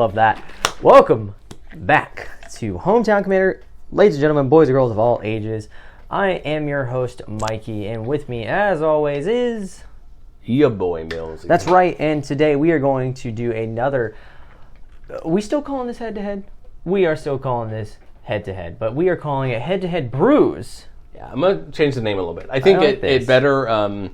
love that. Welcome back to Hometown Commander, ladies and gentlemen, boys and girls of all ages. I am your host, Mikey, and with me, as always, is... your boy, Millzy. That's right, and today we are going to do another... we still calling this head-to-head? We are still calling this head-to-head, but we are calling it Head Brews. Yeah, I'm going to change the name a little bit. I think it better...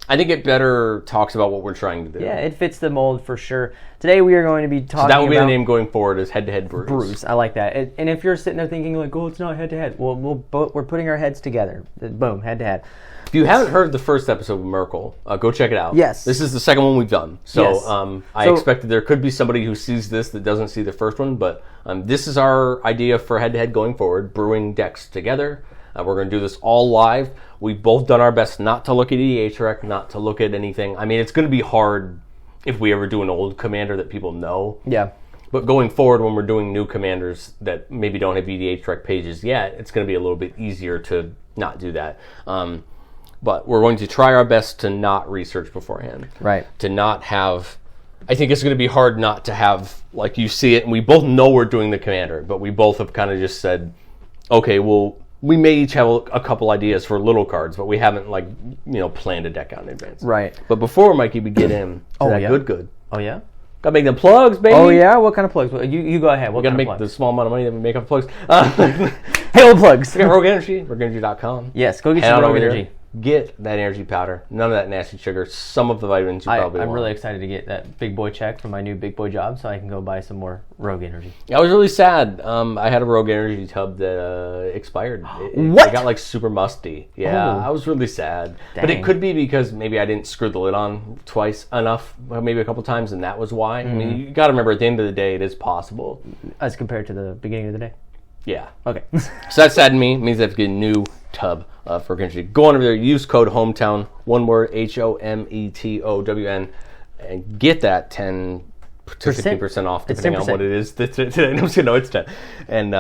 I think it better talks about what we're trying to do. Yeah, it fits the mold for sure. Today we are going to be talking about... So that will be the name going forward, is Head Brews. Brews, I like that. And if you're sitting there thinking like, oh, it's not head-to-head, well, we're putting our heads together. Boom, head-to-head. If you haven't heard the first episode of Merkel, go check it out. Yes. This is the second one we've done. So yes. I expect that there could be somebody who sees this that doesn't see the first one, but this is our idea for head-to-head going forward, brewing decks together. We're going to do this all live. We've both done our best not to look at EDH rec, not to look at anything. I mean, it's going to be hard if we ever do an old commander that people know. Yeah. But going forward, when we're doing new commanders that maybe don't have EDH rec pages yet, it's going to be a little bit easier to not do that. But we're going to try our best to not research beforehand. Right. To not have... I think it's going to be hard not to have, like, you see it, and we both know we're doing the commander, but we both have kind of just said, okay, well... we may each have a couple ideas for little cards, but we haven't, like, planned a deck out in advance. Right. But before, Mikey, we get in to that good. Oh, yeah? Gotta make them plugs, baby. Oh, yeah? What kind of plugs? You go ahead. We gotta make the small amount of money that we make off plugs. Hail plugs. We got Rogue Energy, rogueenergy.com. Yes, go get some Rogue Energy. Get that energy powder. None of that nasty sugar. Some of the vitamins you probably want. I'm really excited to get that big boy check for my new big boy job so I can go buy some more Rogue Energy. I was really sad. I had a Rogue Energy tub that expired. What? It got like super musty. Yeah, I was really sad. Dang. But it could be because maybe I didn't screw the lid on twice enough, maybe a couple times, and that was why. I mean, you got to remember, at the end of the day, it is possible. As compared to the beginning of the day? Yeah. Okay. So that saddened me. It means I have to get a new tub for Energy. Go on over there, use code HOMETOWN, one word, HOMETOWN, and get that 10 to 15% off, depending on what it is today. No, it's 10. And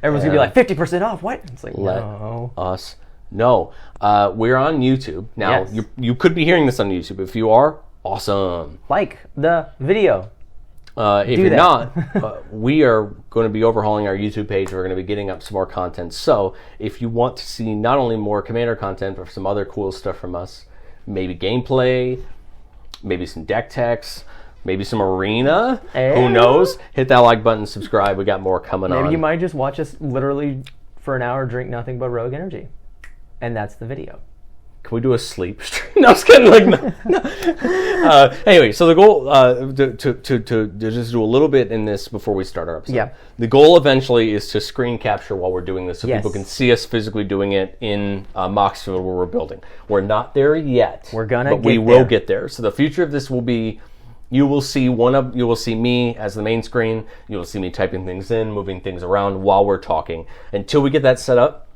everyone's gonna be like, 50% off. What? It's like, let no. us know. We're on YouTube now. Yes. You could be hearing this on YouTube. If you are, awesome. Like the video. If you're not, we are going to be overhauling our YouTube page. We're going to be getting up some more content. So if you want to see not only more Commander content, but some other cool stuff from us, maybe gameplay, maybe some deck techs, maybe some arena, who knows? Hit that like button, subscribe. We got more coming on. Maybe you might just watch us literally for an hour drink nothing but Rogue Energy. And that's the video. Can we do a sleep stream? No, I was kidding. Like, no. Anyway, so the goal to just do a little bit in this before we start our episode. Yeah. The goal eventually is to screen capture while we're doing this, so Yes. people can see us physically doing it in Moxfield where we're building. We're not there yet. We're gonna, but we will get there. So the future of this will be. You will see me as the main screen. You will see me typing things in, moving things around while we're talking. Until we get that set up.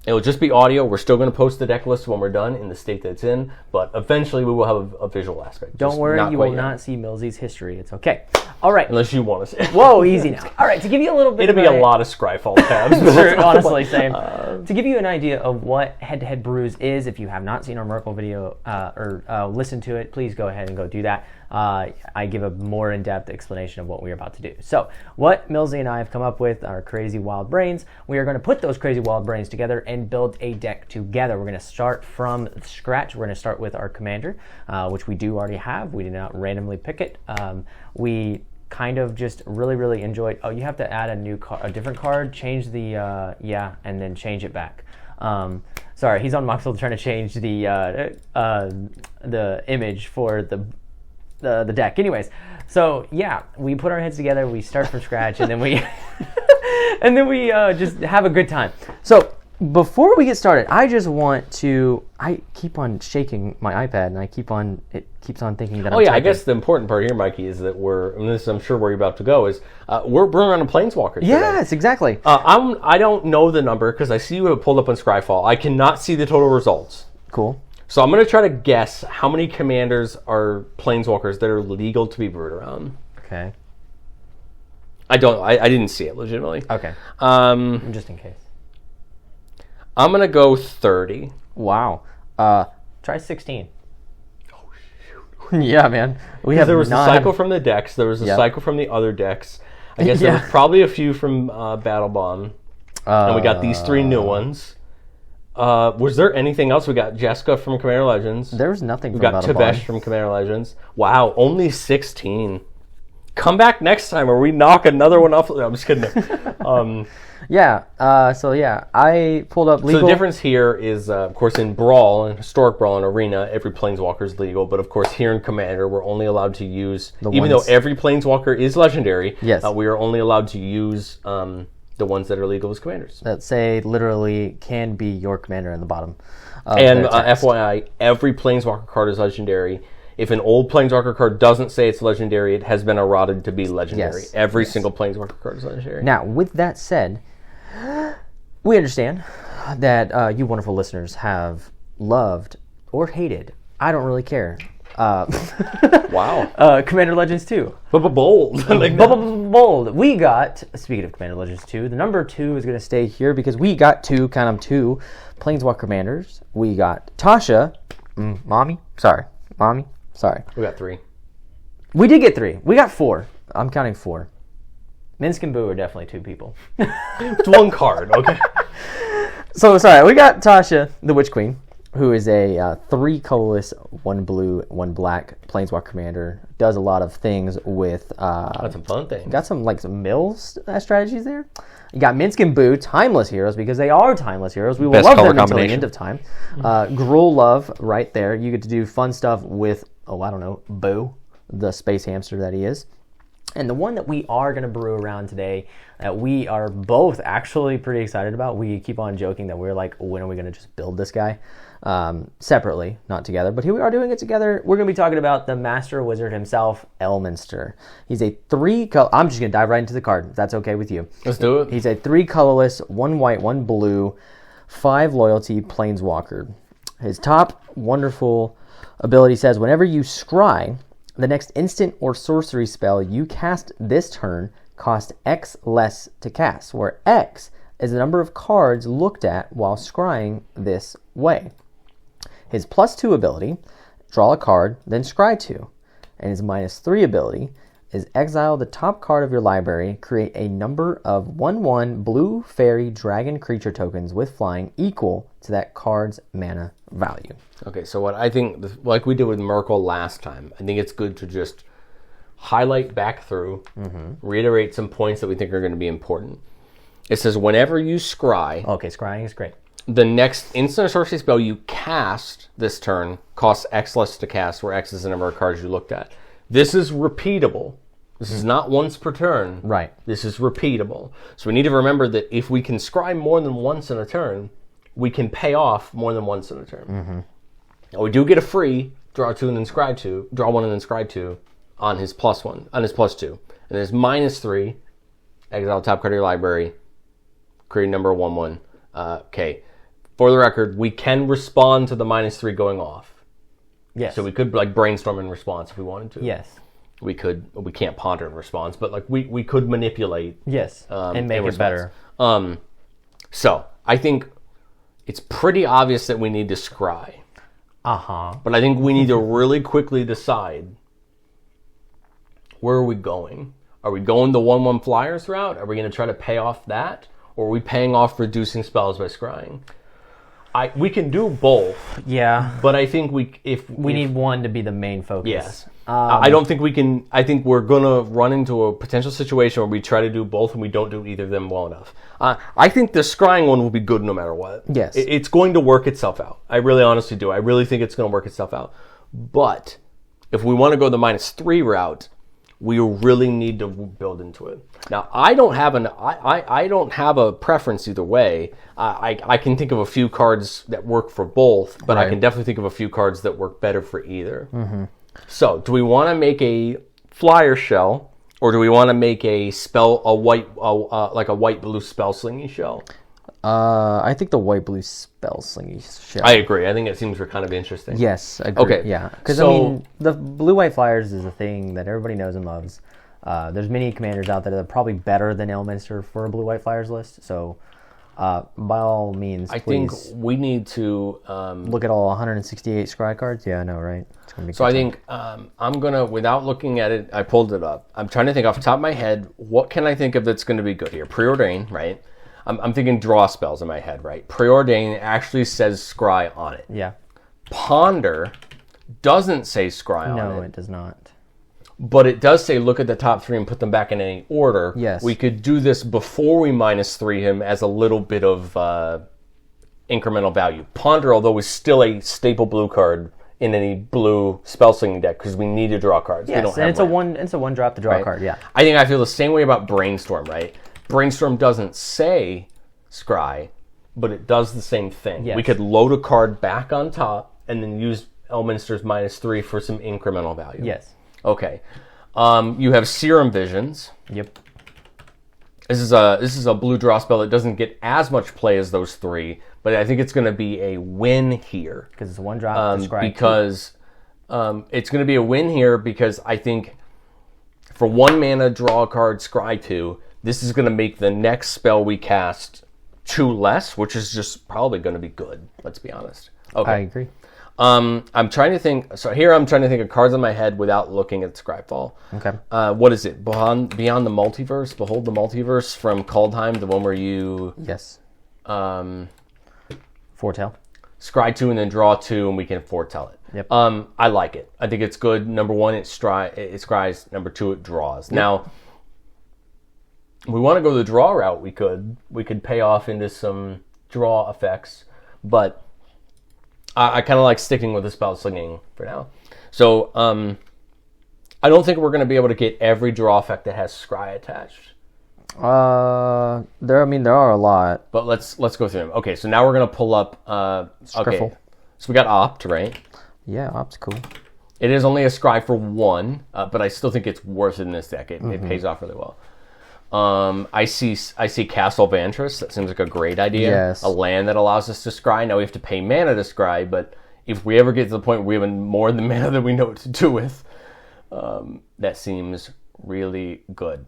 It'll just be audio. We're still going to post the deck list when we're done in the state that it's in, but eventually we will have a visual aspect. Don't worry, you will not see Millzy's history. It's okay. All right. Unless you want to see it. Whoa, easy now. All right, to give you a little bit It'll be a lot of Scryfall tabs. Honestly, same. To give you an idea of what Head Brews is, if you have not seen our Merkel video or listened to it, please go ahead and go do that. I give a more in-depth explanation of what we're about to do. So, what Millzy and I have come up with, our crazy wild brains, we are going to put those crazy wild brains together and build a deck together. We're going to start from scratch. We're going to start with our commander, which we do already have. We did not randomly pick it. We kind of just really enjoyed. Oh, you have to add a different card, change the and then change it back. Sorry, he's on Moxfield trying to change the image for the deck. Anyways, so yeah, we put our heads together, we start from scratch, and then we just have a good time. So before we get started, I just want to. I keep on shaking my iPad, and it keeps on thinking that. I guess the important part here, Mikey, is that and this I'm sure where you're about to go is we're bringing on a Planeswalker today. Yes, exactly. I don't know the number because I see you have pulled up on Scryfall. I cannot see the total results. Cool. So I'm going to try to guess how many commanders are Planeswalkers that are legal to be brewed around. Okay. I didn't see it legitimately. Okay. Just in case. I'm going to go 30. Wow. Try 16. Oh, shoot. Yeah, man. There was a cycle from the decks. There was a cycle from the other decks. I guess there was probably a few from Battle Bomb. And we got these 3 new ones. Was there anything else? We got Jessica from Commander Legends. There was nothing from Battle Bomb. We got Tevesh from Commander Legends. Wow, only 16. Come back next time or we knock another one off. I'm just kidding. I pulled up legal. So the difference here is, of course, in Brawl, in Historic Brawl and Arena, every Planeswalker is legal. But, of course, here in Commander, we're only allowed to use, even though every Planeswalker is legendary, we are only allowed to use the ones that are legal as commanders. That say literally can be your commander in the bottom. And FYI, every Planeswalker card is legendary. If an old Planeswalker card doesn't say it's legendary, it has been errated to be legendary. Every single Planeswalker card is legendary. Now, with that said, we understand that you wonderful listeners have loved or hated, I don't really care, wow. Commander Legends 2. Bold. Bold. We got, speaking of Commander Legends 2, the number 2 is going to stay here because we got two Planeswalker commanders. We got Tasha. Mommy. Sorry. We got 3. We did get 3. We got 4. I'm counting 4. Minsk and Boo are definitely 2 people. It's 1 card, okay? So, sorry. We got Tasha, the Witch Queen, who is a 3 colorless, 1 blue, 1 black Planeswalker commander. Does a lot of things with... got some fun things. Got some mills strategies there. You got Minsk and Boo, timeless heroes, because they are timeless heroes. We will love them until the end of time. Gruul Love, right there. You get to do fun stuff with, Boo, the space hamster that he is. And the one that we are going to brew around today, that we are both actually pretty excited about. We keep on joking that we're like, when are we going to just build this guy? Separately, not together. But here we are doing it together. We're going to be talking about the Master Wizard himself, Elminster. He's a 3 color... I'm just going to dive right into the card, if that's okay with you. Let's do it. He's a 3 colorless, 1 white, 1 blue, 5 loyalty Planeswalker. His top wonderful ability says, whenever you scry, the next instant or sorcery spell you cast this turn costs X less to cast, where X is the number of cards looked at while scrying this way. His +2 ability, draw a card, then scry 2. And his -3 ability is exile the top card of your library, create a number of 1/1 blue fairy dragon creature tokens with flying equal to that card's mana value. Okay, so what I think, like we did with Merkle last time, I think it's good to just highlight back through, reiterate some points that we think are going to be important. It says whenever you scry... Okay, scrying is great. The next instant or sorcery spell you cast this turn costs X less to cast, where X is the number of cards you looked at. This is repeatable. This is not once per turn. Right. This is repeatable. So we need to remember that if we can scry more than once in a turn, we can pay off more than once in a turn. Now we do get a free draw 2 and then scry 2, draw 1 and then scry 2 on his +1, on his +2. And his -3, exile top card of your library, create number 1/1. Okay. For the record, we can respond to the -3 going off. Yes. So we could brainstorm in response if we wanted to. Yes. We can't ponder in response, but we could manipulate. Yes. And make it better. So I think it's pretty obvious that we need to scry. But I think we need to really quickly decide, where are we going? Are we going the 1/1 flyers route? Are we going to try to pay off that? Or are we paying off reducing spells by scrying? We can do both. Yeah. But I think we need one to be the main focus. Yes. I don't think we can... I think we're going to run into a potential situation where we try to do both and we don't do either of them well enough. I think the scrying one will be good no matter what. Yes. It's going to work itself out. I really honestly do. I really think it's going to work itself out. But if we want to go the -3 route, we really need to build into it. Now, I don't have a preference either way. I can think of a few cards that work for both, but I can definitely think of a few cards that work better for either. So, do we want to make a flyer shell, or do we want to make a white blue spell slinging shell? I think the white blue spell slinging shell. I agree. I think it seems kind of interesting. Yes, I agree. Okay. Yeah, because the blue white flyers is a thing that everybody knows and loves. There's many commanders out there that are probably better than Elminster for a blue white flyers list. So by all means, I please think we need to look at all 168 scry cards. Yeah, I know, right? It's gonna be so I think I'm gonna, without looking at it, I pulled it up. I'm trying to think off the top of my head, what can I think of that's going to be good here? Preordain, right? I'm thinking draw spells in my head, right? Preordain actually says scry on it. Yeah. Ponder doesn't say scry on it. No, it does not. But it does say look at the top 3 and put them back in any order. Yes. We could do this before we -3 him as a little bit of incremental value. Ponder, although, is still a staple blue card in any blue spell slinging deck because we need to draw cards. Yes, we don't and have it's a one drop to draw a card. Yeah. I feel the same way about Brainstorm, right? Brainstorm doesn't say scry, but it does the same thing. Yes. We could load a card back on top and then use Elminster's -3 for some incremental value. Yes. Okay. You have Serum Visions. Yep. This is a blue draw spell that doesn't get as much play as those 3, but I think it's going to be a win here. Because it's a one drop to scry. Because it's going to be a win here because I think for 1 mana, draw a card, scry 2. This is going to make the next spell we cast 2 less, which is just probably going to be good. Let's be honest. Okay. I agree. I'm trying to think. So here I'm trying to think of cards in my head without looking at Scryfall. Okay. What is it? Beyond the Multiverse? Behold the Multiverse from Kaldheim, the one where you... Yes. Foretell. Scry 2 and then draw 2 and we can foretell it. Yep. I like it. I think it's good. Number 1, it scries. Number 2, it draws. Yep. Now, we want to go the draw route. We could pay off into some draw effects, but I kind of like sticking with the spell slinging for now. So I don't think we're going to be able to get every draw effect that has scry attached. There are a lot. But let's go through them. Okay, so now we're going to pull up. Okay, so we got Opt, right? Yeah, Opt's cool. It is only a scry for 1, but I still think it's worth it in this deck. It pays off really well. I see Castle Vantress. That seems like a great idea. Yes. A land that allows us to scry. Now we have to pay mana to scry, but if we ever get to the point where we have more than mana than we know what to do with, that seems really good.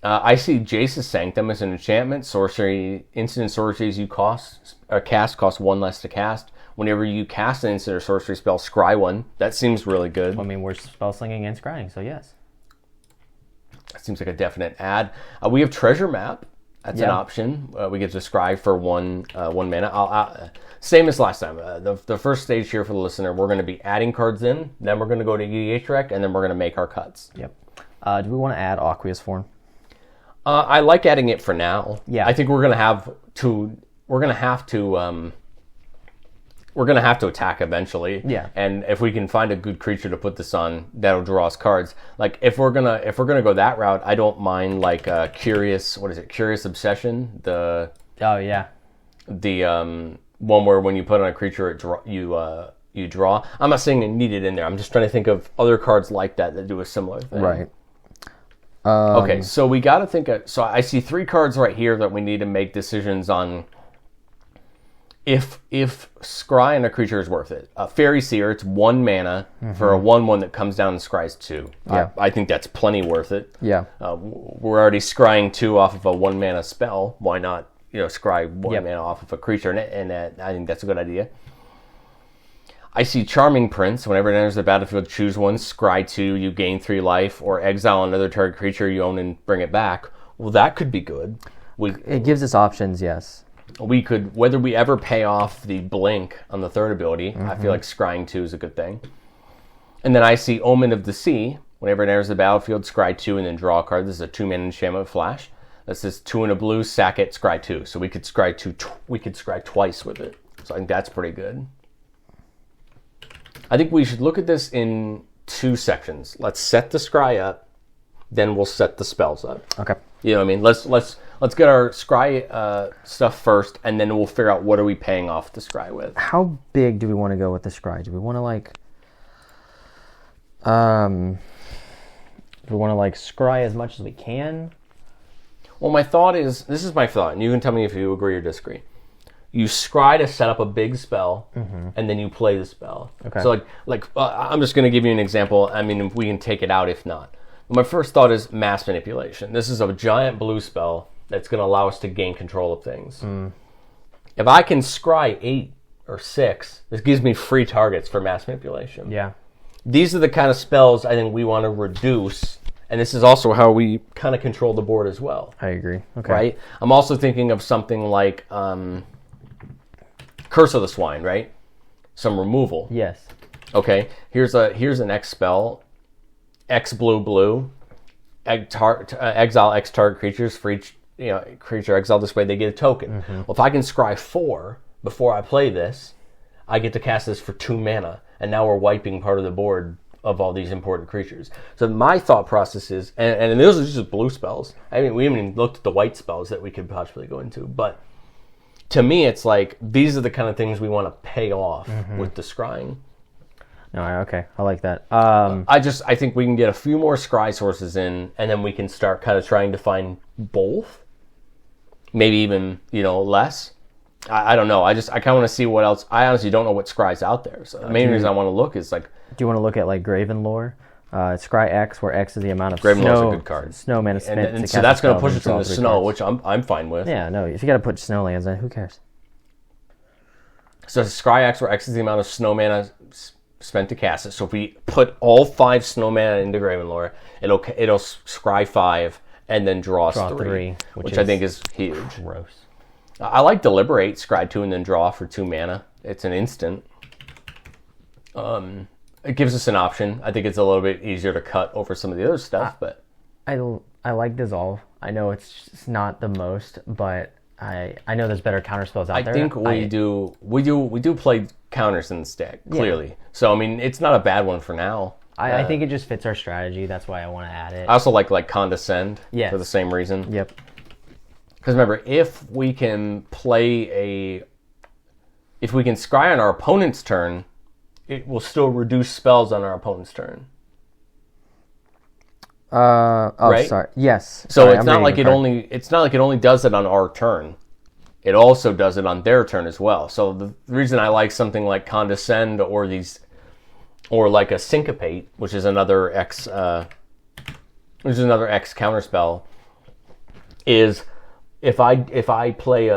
I see Jace's Sanctum as an enchantment. Sorcery, instant sorceries you cast cost 1 less to cast. Whenever you cast an instant or sorcery spell, scry 1. That seems really good. I mean, we're spell slinging and scrying, so yes. That seems like a definite add. We have Treasure Map. That's an option. We get to scry for one mana. Same as last time. The first stage here for the listener, we're going to be adding cards in. Then we're going to go to EDH Rec, and then we're going to make our cuts. Yep. Do we want to add Aqueous Form? I like adding it for now. Yeah. I think we're going to have to. We're going to have to attack eventually. Yeah. And if we can find a good creature to put this on, that'll draw us cards. Like if we're gonna go that route, I don't mind like Curious Obsession. The one where when you put on a creature, you draw. I'm not saying I need it in there. I'm just trying to think of other cards like that do a similar thing. Right. Okay, so we got to think of. So I see 3 cards right here that we need to make decisions on. If scry and a creature is worth it. Fairy Seer, it's 1 mana for a 1/1 that comes down and scries 2. Yeah. I think that's plenty worth it. Yeah. We're already scrying 2 off of a 1 mana spell. Why not, scry 1 mana off of a creature? And I think that's a good idea. I see Charming Prince. Whenever it enters the battlefield, choose 1, scry 2, you gain 3 life, or exile another target creature you own and bring it back. Well, that could be good. It gives us options, yes. We could, whether we ever pay off the blink on the 3rd ability, I feel like scrying 2 is a good thing. And then I see Omen of the Sea. Whenever it enters the battlefield, scry 2 and then draw a card. This is a 2-mana enchantment flash. That says 2 and a blue, sack it, scry 2. So we could scry 2. We could scry twice with it. So I think that's pretty good. I think we should look at this in 2 sections. Let's set the scry up, then we'll set the spells up. Okay. You know what I mean? Let's get our scry stuff first, and then we'll figure out what are we paying off the scry with. How big do we want to go with the scry? Do we want to scry as much as we can? Well, my thought is, this is my thought, and you can tell me if you agree or disagree. You scry to set up a big spell, and then you play the spell. Okay. So I'm just going to give you an example. I mean, we can take it out if not. My first thought is Mass Manipulation. This is a giant blue spell that's going to allow us to gain control of things. If I can scry 8 or 6, this gives me free targets for mass manipulation. Yeah. These are the kind of spells I think we want to reduce, and this is also how we kind of control the board as well. I agree. Okay. Right? I'm also thinking of something like Curse of the Swine, right? Some removal. Yes. Okay, here's an X spell, X blue, exile X target creatures for each creature exiled this way. They get a token. Well, if I can scry 4 before I play this, I get to cast this for 2 mana, and now we're wiping part of the board of all these important creatures. So my thought process is, and those are just blue spells. I mean, we haven't even looked at the white spells that we could possibly go into, but to me, it's like these are the kind of things we want to pay off with the scrying. No, okay, I like that. I think we can get a few more scry sources in, and then we can start kind of trying to find both, maybe even less. I don't know. I kind of want to see what else. I honestly don't know what scry's out there. So the main reason I want to look is like. Do you want to look at like Graven Lore? Scry X, where X is the amount of Graven Lore's a good card. Snow mana spent. And so that's going to push us into snow, which I'm fine with. Yeah, no. If you got to put snow lands in, who cares? So Scry X, where X is the amount of snow mana spent to cast it. So if we put all 5 snow mana into Graven Lore, it'll scry 5 and then draw 3, which I think is huge. Gross. I like Deliberate, scry 2 and then draw for 2 mana. It's an instant. It gives us an option. I think it's a little bit easier to cut over some of the other stuff, but I like Dissolve. I know it's just not the most, but I know there's better counter spells out there. I think we do play counters in the stack, clearly. Yeah. So I mean, it's not a bad one for now. I think it just fits our strategy. That's why I want to add it. I also like Condescend for the same reason. Yep. Because remember, if we can scry on our opponent's turn, it will still reduce spells on our opponent's turn. Right? Sorry. Yes. So it's not like it only does it on our turn. It also does it on their turn as well. So the reason I like something like Condescend or like a Syncopate, which is another X counterspell, is if I play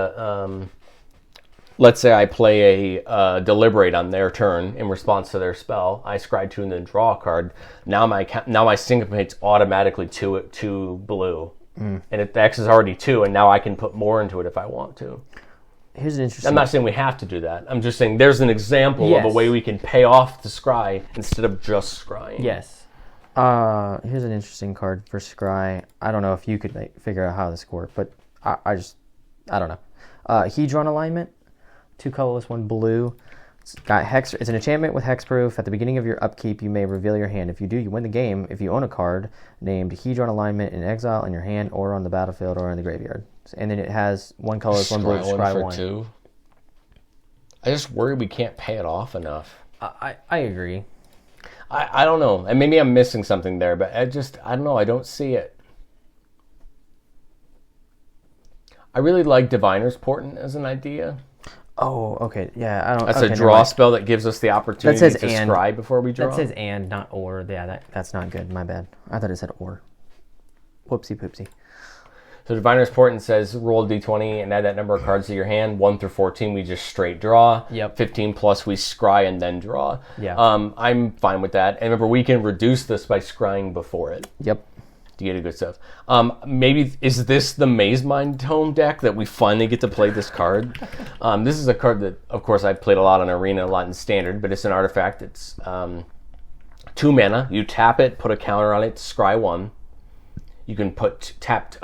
let's say I play a Deliberate on their turn in response to their spell, I scry 2 and then draw a card. Now my Syncopate's automatically 2 blue, and the X is already 2, and now I can put more into it if I want to. Here's an interesting. I'm not saying we have to do that. I'm just saying there's an example of a way we can pay off the scry instead of just scrying. Yes. Here's an interesting card for scry. I don't know if you could figure out how this works, but I don't know. Hedron Alignment, 2 colorless, 1 blue. It's got hex. It's an enchantment with hexproof. At the beginning of your upkeep, you may reveal your hand. If you do, you win the game. If you own a card named Hedron Alignment in exile in your hand or on the battlefield or in the graveyard. And then it has 1 colorless, 1 blue, scry 1. 2. I just worry we can't pay it off enough. I agree. I don't know. And maybe I'm missing something there, but I don't know. I don't see it. I really like Diviner's Portent as an idea. Oh, okay. Yeah, I don't. That's a draw spell that gives us the opportunity to scry before we draw. That says and, not or. Yeah, that's not good. My bad. I thought it said or. Whoopsie poopsie. So Diviner's Portent says roll a d20 and add that number of cards to your hand. 1 through 14, we just straight draw. Yep. 15 plus, we scry and then draw. Yeah. I'm fine with that. And remember, we can reduce this by scrying before it. Yep. To get a good stuff. Maybe is this the Maze Mind Tome deck that we finally get to play this card? This is a card that, of course, I've played a lot in Arena, a lot in Standard, but it's an artifact. It's 2 mana. You tap it, put a counter on it, scry 1. You can tap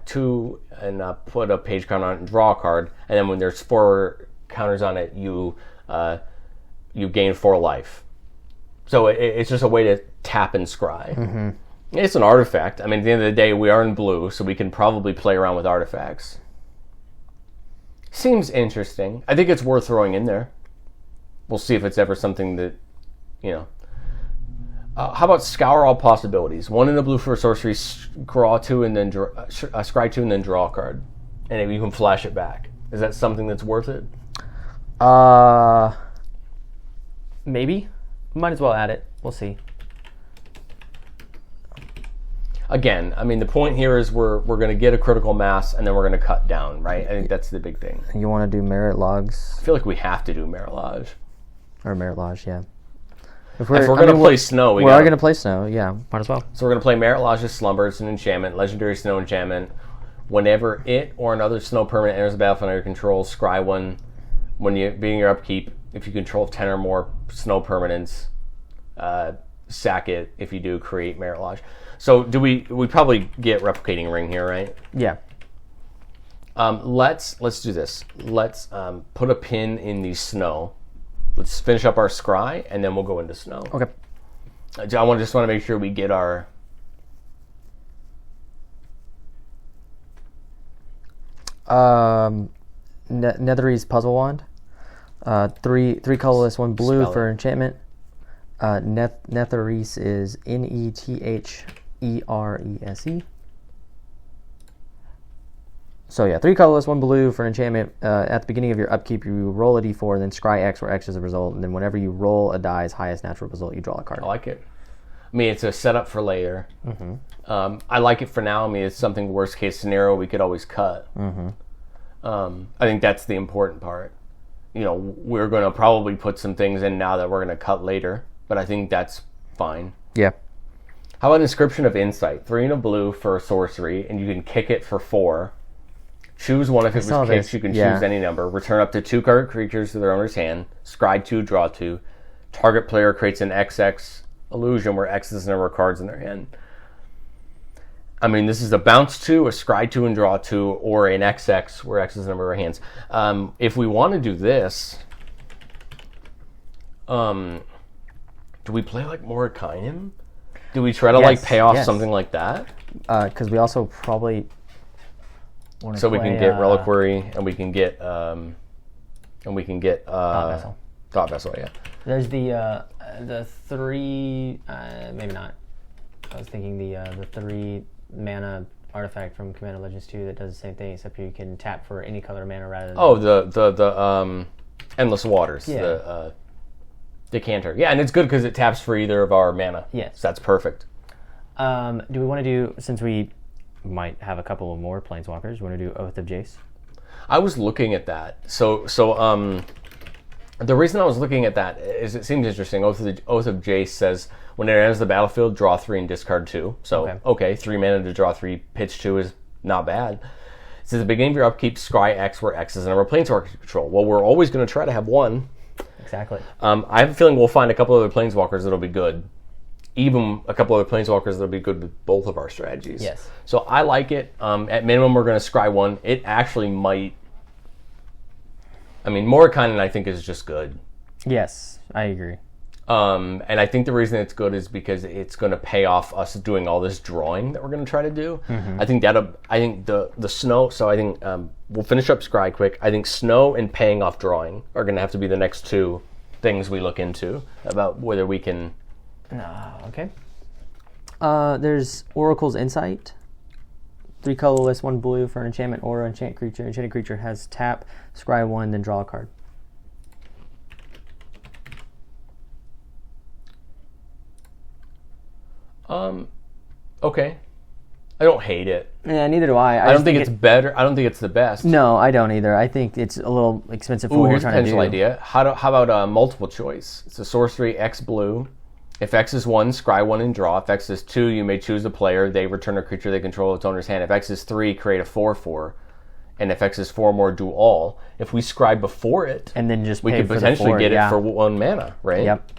2 and put a page counter on it and draw a card. And then when there's 4 counters on it, you gain 4 life. So it's just a way to tap and scry. Mm-hmm. It's an artifact. I mean, at the end of the day, we are in blue, so we can probably play around with artifacts. Seems interesting. I think it's worth throwing in there. We'll see if it's ever something that, how about Scour All Possibilities? 1 in the blue for a sorcery, scry 2 and then draw a card. And you can flash it back. Is that something that's worth it? Maybe. Might as well add it. We'll see. again, I mean, the point here is we're going to get a critical mass, and then we're going to cut down, right? I think that's the big thing. You want to do merit logs? I feel like we have to do merit lodge. Or merit lodge, yeah. If we're going to play snow, we are going to play snow, yeah, might as well. So we're going to play merit lodge's slumber. It's an enchantment, legendary snow enchantment. Whenever it or another snow permanent enters the battlefield under your control, scry one. When you being your upkeep, if you control 10 or more snow permanents, sack it. If you do, create merit lodge. So do we probably get replicating ring here, right? Yeah. Let's do this. Let's put a pin in the snow. Let's finish up our scry, and then we'll go into snow. Okay. I just want to make sure we get our... Netherese Puzzle Wand. Three colorless, one blue for enchantment. Netherese is Netherese. So yeah, 3 colorless, 1 blue for enchantment. At the beginning of your upkeep, you roll a d4, then scry X, where X is a result, and then whenever you roll a die's highest natural result, you draw a card. I like it. I mean, it's a setup for later. Mm-hmm. I like it for now. I mean, it's something worst case scenario we could always cut. Mm-hmm. I think that's the important part. You know, we're going to probably put some things in now that we're going to cut later, but I think that's fine. Yeah. How about Inscription of Insight? 3 and a blue for a sorcery, and you can kick it for 4. Choose one if it was kicked. You can choose any number. Return up to 2 target creatures to their owner's hand. Scry 2, draw 2. Target player creates an XX illusion where X is the number of cards in their hand. I mean, this is a bounce 2, a scry 2 and draw 2, or an XX where X is the number of hands. If we want to do this, do we play like Morikainen? Do we try to like pay off something like that? Because we also probably... So we can get Reliquary, and we can get Thought Vessel, yeah. There's the 3, maybe not. I was thinking the 3 mana artifact from Commander Legends 2 that does the same thing, except you can tap for any color mana rather than... Oh, the Endless Waters, the Decanter. Yeah, and it's good because it taps for either of our mana. Yes. So that's perfect. Do we want to do, since we might have a couple of more Planeswalkers, we want to do Oath of Jace? I was looking at that. So the reason I was looking at that is it seems interesting. Oath of Jace says when it enters the battlefield, draw 3 and discard 2. So, okay 3 mana to draw 3, pitch 2 is not bad. It says at the beginning of your upkeep, scry X, where X is the number of Planeswalkers you control. Well, we're always going to try to have 1. Exactly. I have a feeling we'll find a couple other Planeswalkers that'll be good. Even a couple other Planeswalkers that'll be good with both of our strategies. Yes. So I like it. At minimum, we're going to scry 1. It actually might... I mean, Morikainen, I think, is just good. Yes, I agree. And I think the reason it's good is because it's going to pay off us doing all this drawing that we're going to try to do. Mm-hmm. I think the snow... So I think we'll finish up scry quick. I think snow and paying off drawing are going to have to be the next 2 things we look into about whether we can... Okay. There's Oracle's Insight. 3 colorless, 1 blue for an enchantment or enchant creature. Enchanted creature has tap, scry 1, then draw a card. Okay. I don't hate it. Yeah, neither do I. I don't think it's better. I don't think it's the best. No, I don't either. I think it's a little expensive for what we're trying to do. Here's a potential idea. How about multiple choice? It's a sorcery, X blue. If X is 1, scry 1 and draw. If X is 2, you may choose a player. They return a creature they control its owner's hand. If X is 3, create a 4/4. And if X is 4 more, do all. If we scry before it, and then just we could potentially get it for 1 mana, right? Yep.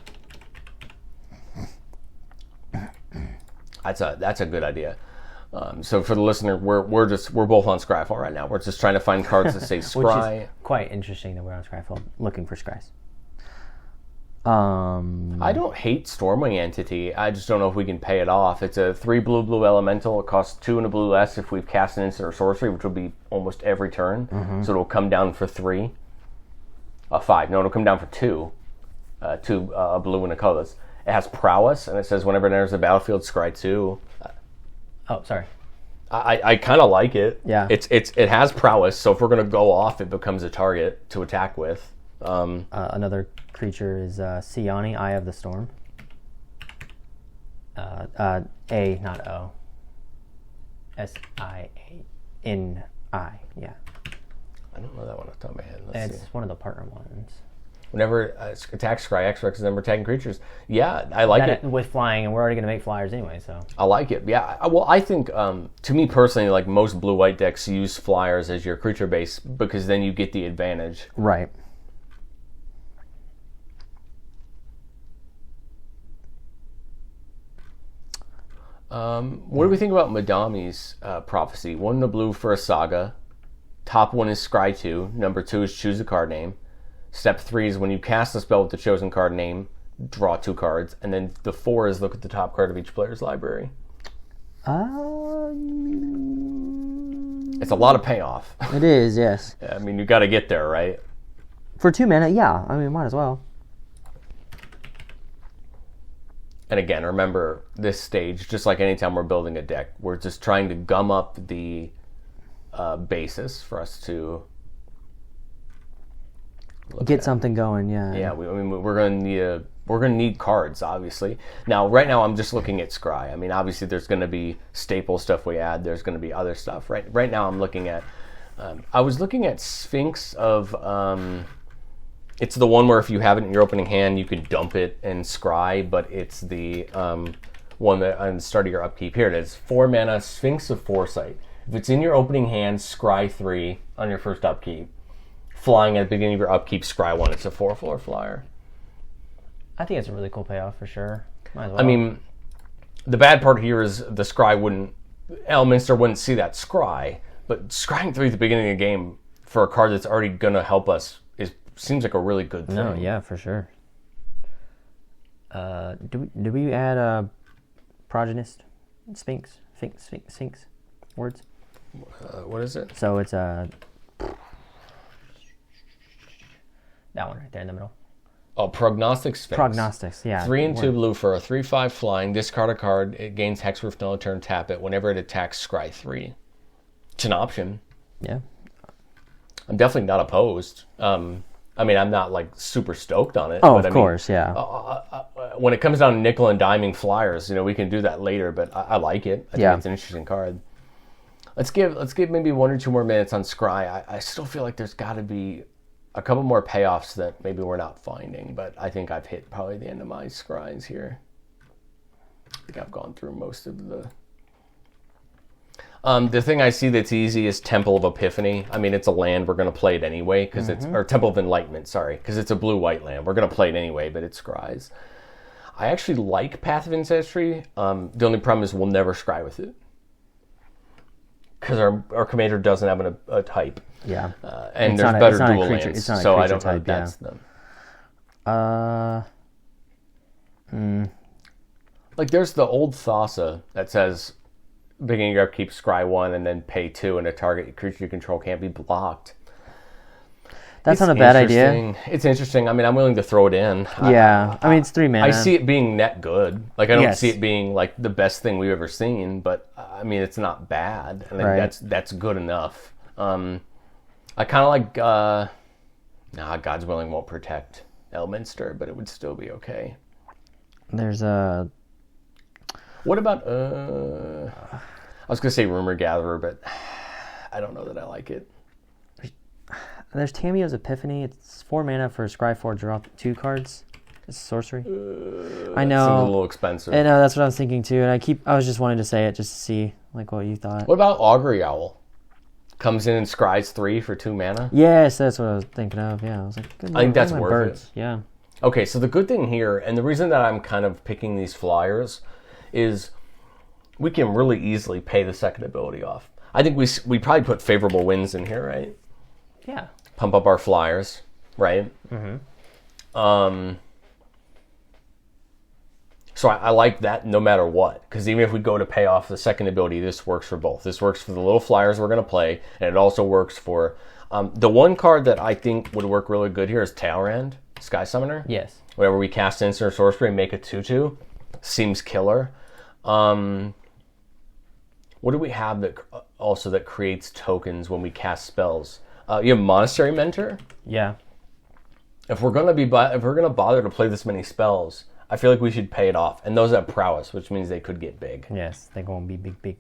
That's a good idea. So for the listener, we're both on Scryfall right now. We're just trying to find cards that say scry. Which is quite interesting that we're on Scryfall looking for scries. I don't hate Stormwing Entity. I just don't know if we can pay it off. It's a 3 blue elemental. It costs 2 and a blue less if we've cast an instant or sorcery, which will be almost every turn. Mm-hmm. So it'll come down for 3. 5. No, it'll come down for 2. 2 a blue and a colorless. It has prowess, and it says whenever it enters the battlefield, scry 2. Sorry. I kind of like it. Yeah. It has prowess, so if we're going to go off, it becomes a target to attack with. Another creature is Siani, Eye of the Storm. A, not O. S-I-A-N-I, yeah. I don't know that one off the top of my head. Let's see. One of the partner ones. Whenever attacks Scry X represents number attacking creatures. Yeah, I like it. With flying, and we're already going to make flyers anyway, so. I like it. Yeah, well, I think, to me personally, like most blue-white decks use flyers as your creature base because then you get the advantage. Right. What do we think about Madami's prophecy? 1 in a blue for a saga. Top 1 is Scry 2. Number 2 is choose a card name. Step 3 is when you cast a spell with the chosen card name, draw 2 cards. And then the 4 is look at the top card of each player's library. It's a lot of payoff. It is, yes. I mean, you got to get there, right? For 2 mana, yeah. I mean, might as well. And again, remember, this stage, just like anytime we're building a deck, we're just trying to gum up the basis for us to get something going. Yeah. Yeah, we're gonna need cards, obviously. Now, right now, I'm just looking at Scry. I mean, obviously, there's going to be staple stuff we add. There's going to be other stuff. Right now, I'm looking at. I was looking at Sphinx of. It's the one where if you have it in your opening hand, you can dump it and scry, but it's the one that on the start of your upkeep. Here it is. 4 mana, Sphinx of Foresight. If it's in your opening hand, scry 3 on your first upkeep. Flying at the beginning of your upkeep, scry 1. It's a 4/4 flyer. I think it's a really cool payoff for sure. Might as well. I mean, the bad part here is the scry Elminster wouldn't see that scry, but scrying 3 at the beginning of the game for a card that's already going to help us seems like a really good thing. No, yeah, for sure. Do we add a progenist? Sphinx words? What is it? So it's that one right there in the middle. Oh, Prognostic Sphinx. Prognostics, yeah. 3 and 2 blue for a 3/5 flying. Discard a card. It gains Hexproof no turn. Tap it. Whenever it attacks, scry 3. It's an option. Yeah. I'm definitely not opposed. I mean, I'm not like super stoked on it. Oh, but of course, yeah. When it comes down to nickel and diming flyers, we can do that later. But I like it. I think it's an interesting card. Let's give maybe 1 or 2 more minutes on Scry. I still feel like there's got to be a couple more payoffs that maybe we're not finding. But I think I've hit probably the end of my Scries here. I think I've gone through most of the. The thing I see that's easy is Temple of Epiphany. I mean, it's a land. We're going to play it anyway because it's or Temple of Enlightenment. Sorry, because it's a blue-white land. We're going to play it anyway, but it scries. I actually like Path of Ancestry. The only problem is we'll never scry with it because our commander doesn't have a type. Yeah, and there's better dual lands, so I don't know if that's them. Like there's the old Thassa that says. Beginning of your upkeep, scry 1 and then pay 2, and a target creature you control can't be blocked. That's not a bad idea. It's interesting. I mean, I'm willing to throw it in. Yeah, I mean, it's 3 mana. I see it being net good. Like, I don't see it being like the best thing we've ever seen, but I mean, it's not bad. I think that's good enough. I kind of like. God's Willing won't protect Elminster, but it would still be okay. There's a. What about I was gonna say Rumor Gatherer, but I don't know that I like it. There's Tamiyo's Epiphany. It's 4 mana for Scry 4, draw 2 cards. It's sorcery. I know. Seems a little expensive. I know, that's what I was thinking too. And I was just wanting to say it just to see like what you thought. What about Augury Owl? Comes in and scries 3 for 2 mana. Yes, that's what I was thinking of. Yeah, I was like, I think that's worth it. Yeah. Okay, so the good thing here, and the reason that I'm kind of picking these flyers, is we can really easily pay the second ability off. I think we probably put favorable winds in here, right? Yeah. Pump up our flyers, right? Mm-hmm. So I like that no matter what, because even if we go to pay off the second ability, this works for both. This works for the little flyers we're going to play, and it also works for... the one card that I think would work really good here is Talrand, Sky Summoner. Yes. Whenever we cast instant sorcery and make a 2/2, seems killer. What do we have that creates tokens when we cast spells? You have Monastery Mentor. Yeah. If we're gonna bother to play this many spells, I feel like we should pay it off. And those have prowess, which means they could get big. Yes, they're gonna be big.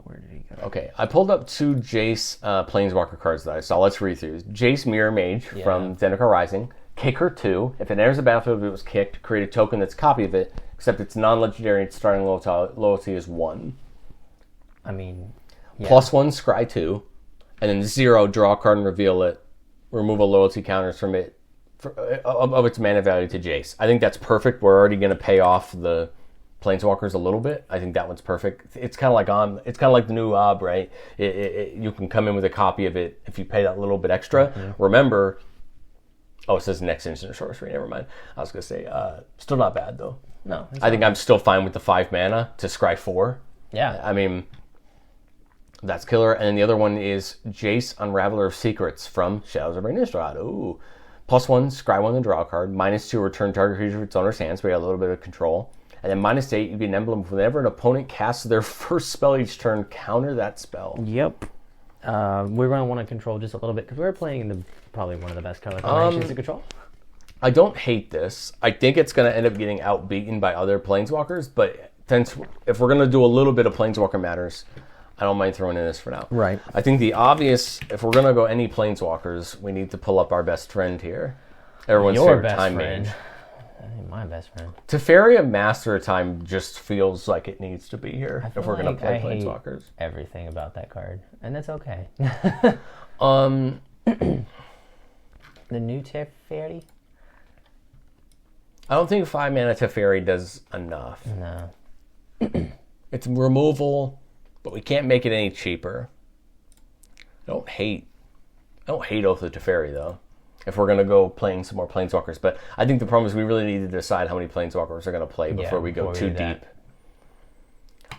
Where did he go? Okay, I pulled up 2 Jace Planeswalker cards that I saw. Let's read through. Jace Mirror Mage from Zendikar Rising. Kicker 2. If it enters the battlefield, if it was kicked, create a token that's a copy of it, except it's non-legendary and its starting loyalty is 1. I mean... +1 Scry 2. And then 0, draw a card and reveal it. Remove a loyalty counters from it of its mana value to Jace. I think that's perfect. We're already going to pay off the Planeswalkers a little bit. I think that one's perfect. It's kind of like the new Ob, right? You can come in with a copy of it if you pay that little bit extra. Mm-hmm. Remember, it says next instant sorcery. Never mind. I was going to say, still not bad though. No, I think I'm still fine with the 5 mana to scry 4. Yeah. I mean, that's killer. And then the other one is Jace, Unraveler of Secrets from Shadows of Innistrad. Ooh. +1, scry 1 and draw a card. -2, return target creature to its owner's hands. We got a little bit of control. And then -8, you get an emblem whenever an opponent casts their first spell each turn, counter that spell. Yep. We're going to want to control just a little bit because we're playing probably one of the best color combinations to control. I don't hate this. I think it's going to end up getting outbeaten by other Planeswalkers, but if we're going to do a little bit of Planeswalker Matters, I don't mind throwing in this for now. Right. I think the obvious, if we're going to go any Planeswalkers, we need to pull up our best friend here. Everyone's favorite time mage. My best friend. Teferi of Master of Time just feels like it needs to be here if we're going to play Planeswalkers. Everything about that card, and that's okay. The new Teferi? I don't think 5 mana Teferi does enough. No. It's removal, but we can't make it any cheaper. I don't hate Oath of Teferi though. If we're going to go playing some more Planeswalkers. But I think the problem is we really need to decide how many Planeswalkers are going to play before we go too deep.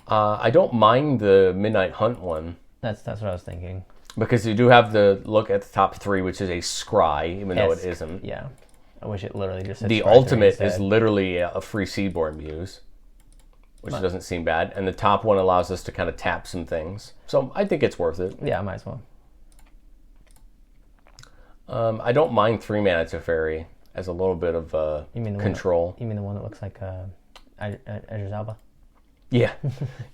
I don't mind the Midnight Hunt one. That's what I was thinking. Because you do have the look at the top 3, which is a scry, even though it isn't. Yeah. I wish it literally just said the ultimate is literally a free Seedborn Muse, which doesn't seem bad. And the top one allows us to kind of tap some things. So I think it's worth it. Yeah, I might as well. I don't mind 3 mana Teferi as a little bit of control. You mean the one that looks like Edger's Alba? Yeah,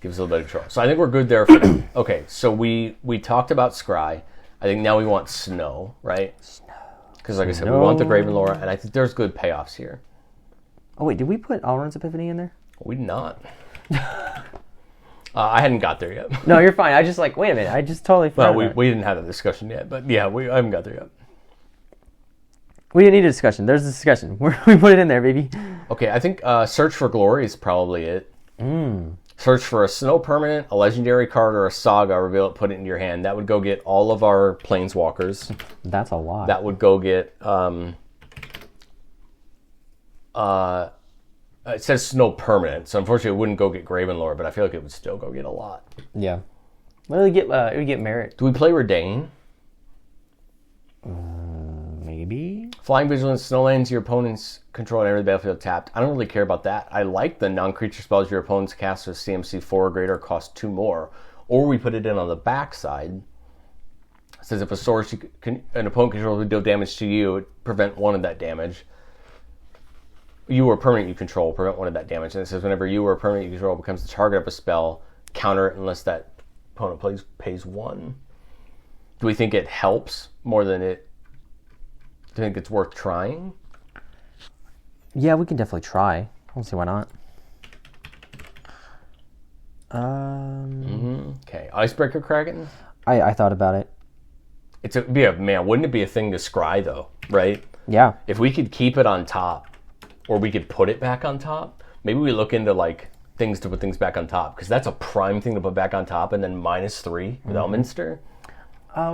gives a little bit of control. So I think we're good there. For now. Okay, so we talked about Scry. I think now we want Snow, right? Snow. Because like I said, we want the Graven Lore, and I think there's good payoffs here. Oh wait, did we put Alrund's Epiphany in there? We did not. I hadn't got there yet. No, you're fine. I just wait a minute. I just totally forgot. Well, we didn't have a discussion yet, but yeah, I haven't got there yet. We didn't need a discussion. There's a discussion. We put it in there, baby. Okay, I think Search for Glory is probably it. Search for a Snow permanent, a legendary card, or a Saga, reveal it, put it into your hand. That would go get all of our Planeswalkers. That's a lot. That would go get... it says Snow permanent, so unfortunately it wouldn't go get Graven Lore, but I feel like it would still go get a lot. Yeah. What do we get? It would get Merit. Do we play Redain? Maybe. Flying Vigilance, Snowlands, your opponent's control and enter the battlefield tapped. I don't really care about that. I like the non-creature spells your opponent's cast with CMC 4 or greater cost 2 more. Or we put it in on the backside. It says if a source an opponent controls would deal damage to you, it prevent 1 of that damage. You or permanent you control prevent 1 of that damage. And it says whenever you or permanent you control becomes the target of a spell, counter it unless that opponent pays 1. Do we think it helps more than it? Do you think it's worth trying? Yeah, we can definitely try. I don't see why not. Okay, Icebreaker Kraken. I thought about it. Wouldn't it be a thing to scry though, right? Yeah. If we could keep it on top, or we could put it back on top, maybe we look into things to put things back on top, because that's a prime thing to put back on top, and then -3 with Elminster.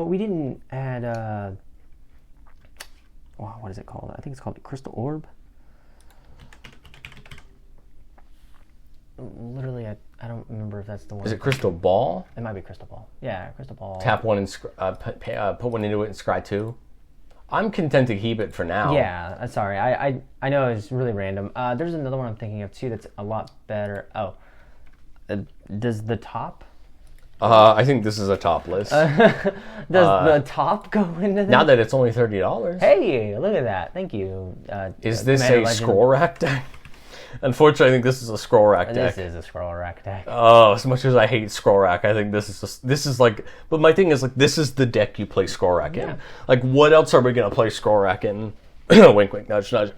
We didn't add. What is it called? I think it's called Crystal Orb. Literally, I don't remember if that's the one. Is it Crystal Ball? It might be Crystal Ball. Yeah, Crystal Ball. Tap 1 and put 1 into it and scry 2. I'm content to keep it for now. Yeah, sorry. I know it's really random. There's another one I'm thinking of too that's a lot better. Does the top? I think this is a top list. Does the top go into that? Now that it's only $30. Hey, look at that. Thank you. Is this a scroll rack deck? Unfortunately, I think this is a scroll rack deck. This is a scroll rack deck. Oh, as much as I hate scroll rack, I think this is like. But my thing is like, this is the deck you play scroll rack in. Like, what else are we gonna play scroll rack in? Wink, wink, nudge, nudge.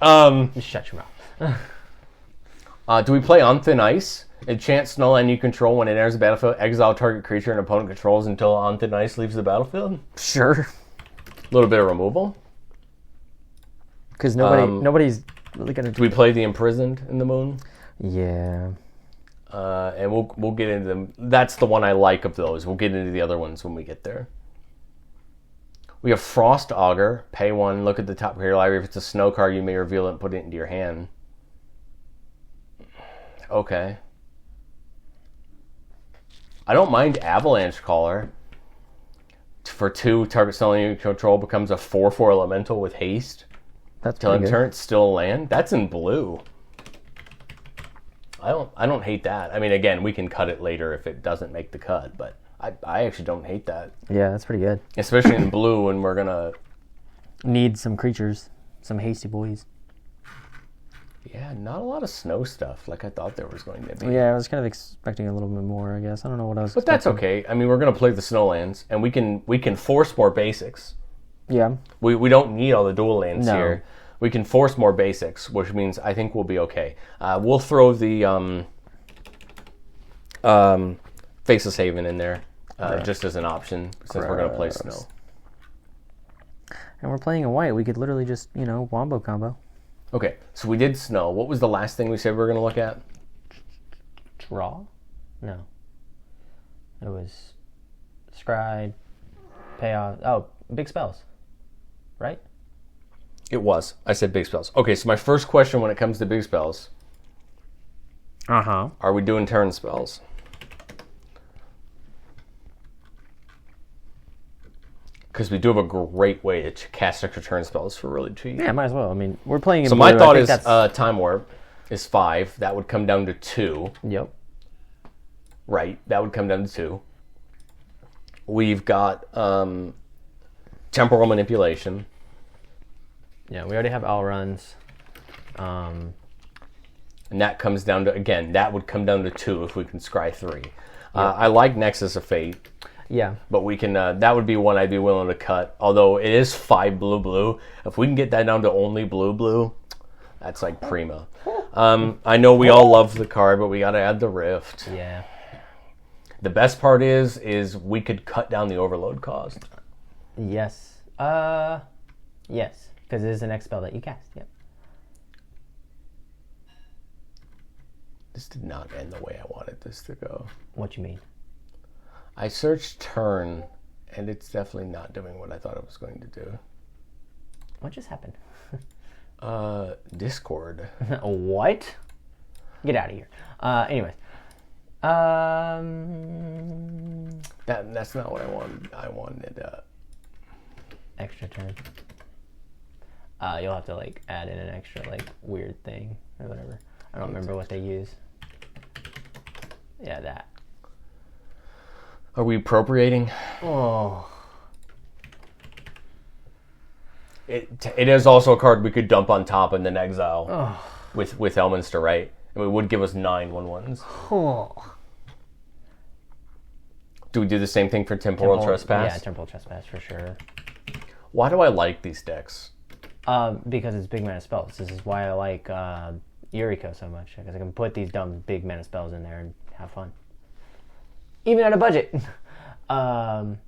Just shut your mouth. Do we play On Thin Ice? Enchant null and you control when it enters the battlefield. Exile target creature and opponent controls until On Thin Ice leaves the battlefield. Sure. A little bit of removal. Because nobody's really gonna. Do we play the Imprisoned in the Moon? Yeah. And we'll get into them. That's the one I like of those. We'll get into the other ones when we get there. We have Frost Augur. Pay 1. Look at the top of your library. If it's a snow card, you may reveal it and put it into your hand. Okay. I don't mind Avalanche Caller. For 2, target someone you control becomes a 4/4 elemental with haste. That's till in turn it's still land. That's in blue. I don't hate that. I mean, again, we can cut it later if it doesn't make the cut, but I actually don't hate that. Yeah, that's pretty good. Especially in blue when we're gonna need some creatures, some hasty boys. Yeah, not a lot of snow stuff like I thought there was going to be. Yeah, I was kind of expecting a little bit more, I guess. I don't know what I was expecting. But that's okay. I mean, we're gonna play the Snowlands, and we can force more basics. Yeah. We don't need all the dual lands here. We can force more basics, which means I think we'll be okay. We'll throw the Faceless Haven in there just as an option since we're going to play Snow. And we're playing a white. We could literally just, wombo combo. Okay, so we did Snow. What was the last thing we said we were going to look at? Draw? No. It was Scry, Payoff. Oh, big spells. Right? It was. I said big spells. Okay, so my first question when it comes to big spells. Uh-huh. Are we doing turn spells? Because we do have a great way to cast extra turn spells for really cheap. Yeah, might as well. I mean, we're playing in So blue. my thought is Time Warp is 5. That would come down to 2. Yep. Right, that would come down to 2. We've got Temporal Manipulation. Yeah, we already have all runs. And that comes down to, again, that would come down to 2 if we can scry 3. I like Nexus of Fate. Yeah. But we can, that would be one I'd be willing to cut. Although it is 5 blue. If we can get that down to only blue, that's like prima. I know we all love the card, but we got to add the Rift. Yeah. The best part is we could cut down the overload cost. Yes. Yes. Because it is the next spell that you cast. Yep. This did not end the way I wanted this to go. What you mean? I searched turn, and it's definitely not doing what I thought it was going to do. What just happened? Discord. What? Get out of here. Anyways. That's not what I wanted. I wanted extra turn. You'll have to add in an extra weird thing or whatever. I don't remember what they use. Yeah, that. Are we appropriating? Oh. It is also a card we could dump on top and then exile with Elminster, right? And it would give us 9 1/1s. Oh. Do we do the same thing for Temporal Trespass? Yeah, Temporal Trespass for sure. Why do I like these decks? Because it's big mana spells. This is why I like Yuriko so much. Because I can put these dumb big mana spells in there and have fun. Even at a budget. Kind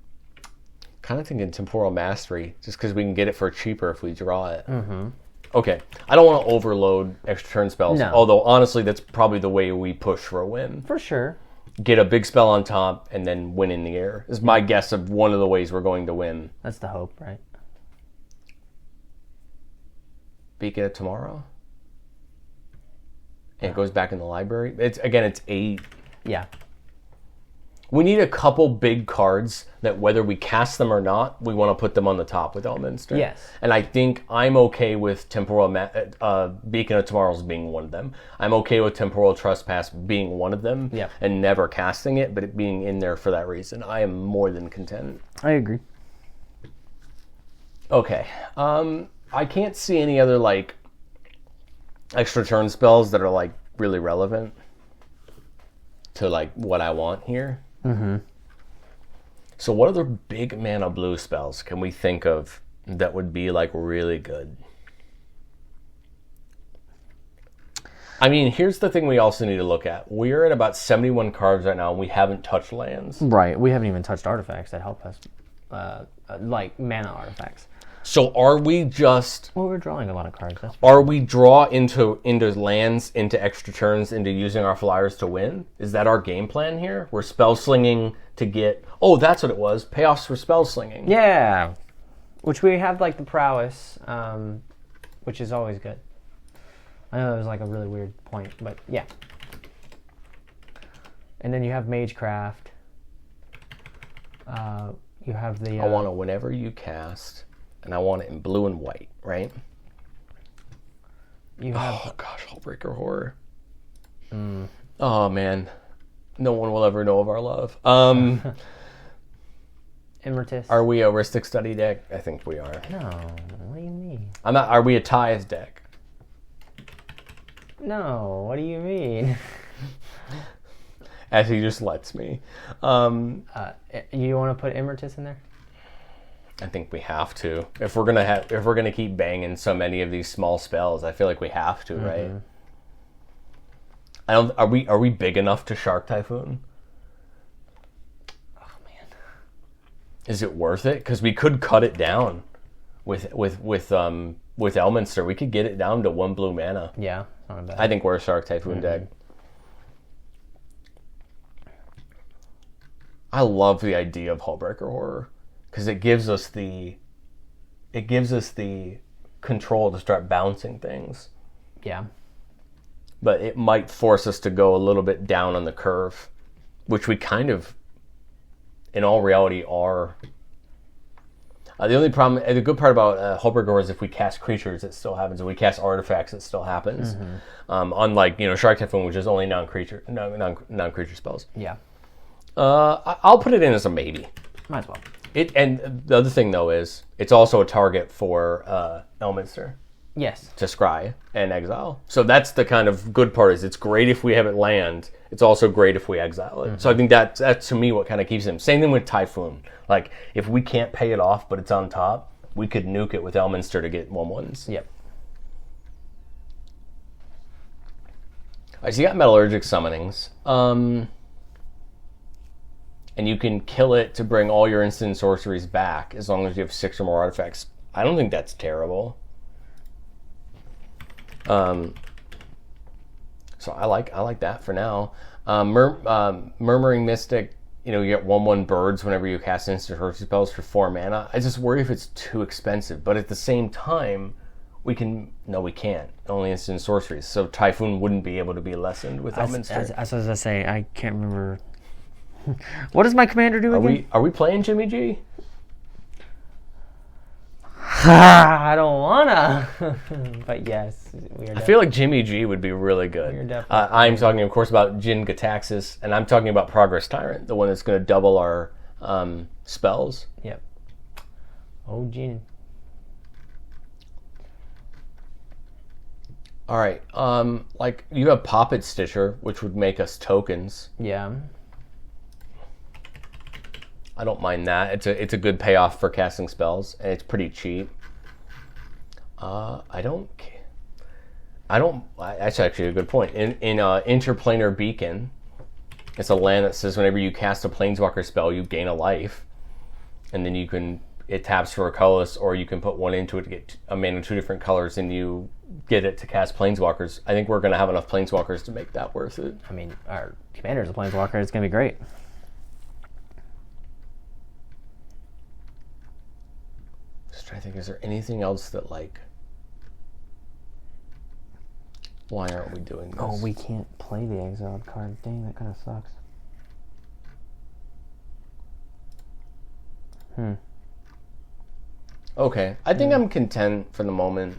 of thinking Temporal Mastery, just because we can get it for cheaper if we draw it. Mm-hmm. Okay, I don't want to overload extra turn spells. No. Although, honestly, that's probably the way we push for a win. For sure. Get a big spell on top and then win in the air. Is my guess of one of the ways we're going to win. That's the hope, right? Beacon of Tomorrow? And it goes back in the library? It's 8. Yeah. We need a couple big cards that whether we cast them or not, we want to put them on the top with Elminster. Yes. And I think I'm okay with Temporal Beacon of Tomorrows being one of them. I'm okay with Temporal Trespass being one of them. Yep. And never casting it, but it being in there for that reason. I am more than content. I agree. Okay. I can't see any other extra turn spells that are like really relevant to like what I want here. Mm-hmm. So what other big mana blue spells can we think of that would be like really good? I mean, here's the thing we also need to look at. We're at about 71 cards right now, and we haven't touched lands. Right. We haven't even touched artifacts that help us, like mana artifacts. So are we just... Well, we're drawing a lot of cards. Are we draw into lands, into extra turns, into using our flyers to win? Is that our game plan here? We're spell slinging to get... Oh, that's what it was. Payoffs for spell slinging. Yeah. Which we have, like, the prowess, which is always good. I know that was like a really weird point, but yeah. And then you have Magecraft. You have the... I want it whenever you cast, and I want it in blue and white, right? You have... Oh, gosh, Hullbreaker Horror. Oh, man. No one will ever know of our love. Emeritus. Are we a Ristic Study deck? I think we are. No, what do you mean? I'm not. Are we a Ties deck? No, what do you mean? As he just lets me. You want to put Emeritus in there? I think we have to. If we're gonna keep banging so many of these small spells, I feel like we have to, right? Are we big enough to Shark Typhoon? Oh man. Is it worth it? Because we could cut it down with Elminster. We could get it down to 1 blue mana. Yeah. Not bad. I think we're a Shark Typhoon deck. I love the idea of Hullbreaker Horror because it gives us the control to start bouncing things. Yeah. But it might force us to go a little bit down on the curve, which we kind of, in all reality, are. The only problem, the good part about Hullbreaker Horror is if we cast creatures, it still happens. If we cast artifacts, it still happens. Unlike Shark Typhoon, which is only non-creature spells. Yeah. I'll put it in as a maybe. Might as well. And the other thing though is it's also a target for Elminster. Yes. To scry and exile. So that's the kind of good part is it's great if we have it land. It's also great if we exile it. So I think that's to me what kind of keeps him. Same thing with Typhoon. Like if we can't pay it off but it's on top, we could nuke it with Elminster to get 1/1s. Yep. Alright, so you got Metallurgic Summonings. And you can kill it to bring all your instant sorceries back as long as you have 6 or more artifacts. I don't think that's terrible. So I like that for now. Murmuring Mystic, you get 1/1 birds whenever you cast instant sorcery spells for 4 mana. I just worry if it's too expensive. But at the same time, we can't. Only instant sorceries. So Typhoon wouldn't be able to be lessened with Elminster. As I was going to say, I can't remember. What does my commander do again? Are we playing Jimmy G? I don't wanna, but yes, we are. I feel like Jimmy G would be really good. I'm talking, of course, about Jin Gataxis, and I'm talking about Progress Tyrant, the one that's going to double our spells. Yep. Oh, Jin. All right. Like you have Poppet Stitcher, which would make us tokens. Yeah. I don't mind that. It's a good payoff for casting spells, and it's pretty cheap. That's actually a good point. In Interplanar Beacon, it's a land that says whenever you cast a Planeswalker spell, you gain a life, and then it taps for a colorless, or you can put 1 into it to get a mana of 2 different colors, and you get it to cast Planeswalkers. I think we're going to have enough Planeswalkers to make that worth it. I mean, our commander's a Planeswalker. It's going to be great. Just trying to think, is there anything else that why aren't we doing this? Oh, we can't play the exiled card. Dang, that kind of sucks. Okay, I think I'm content for the moment.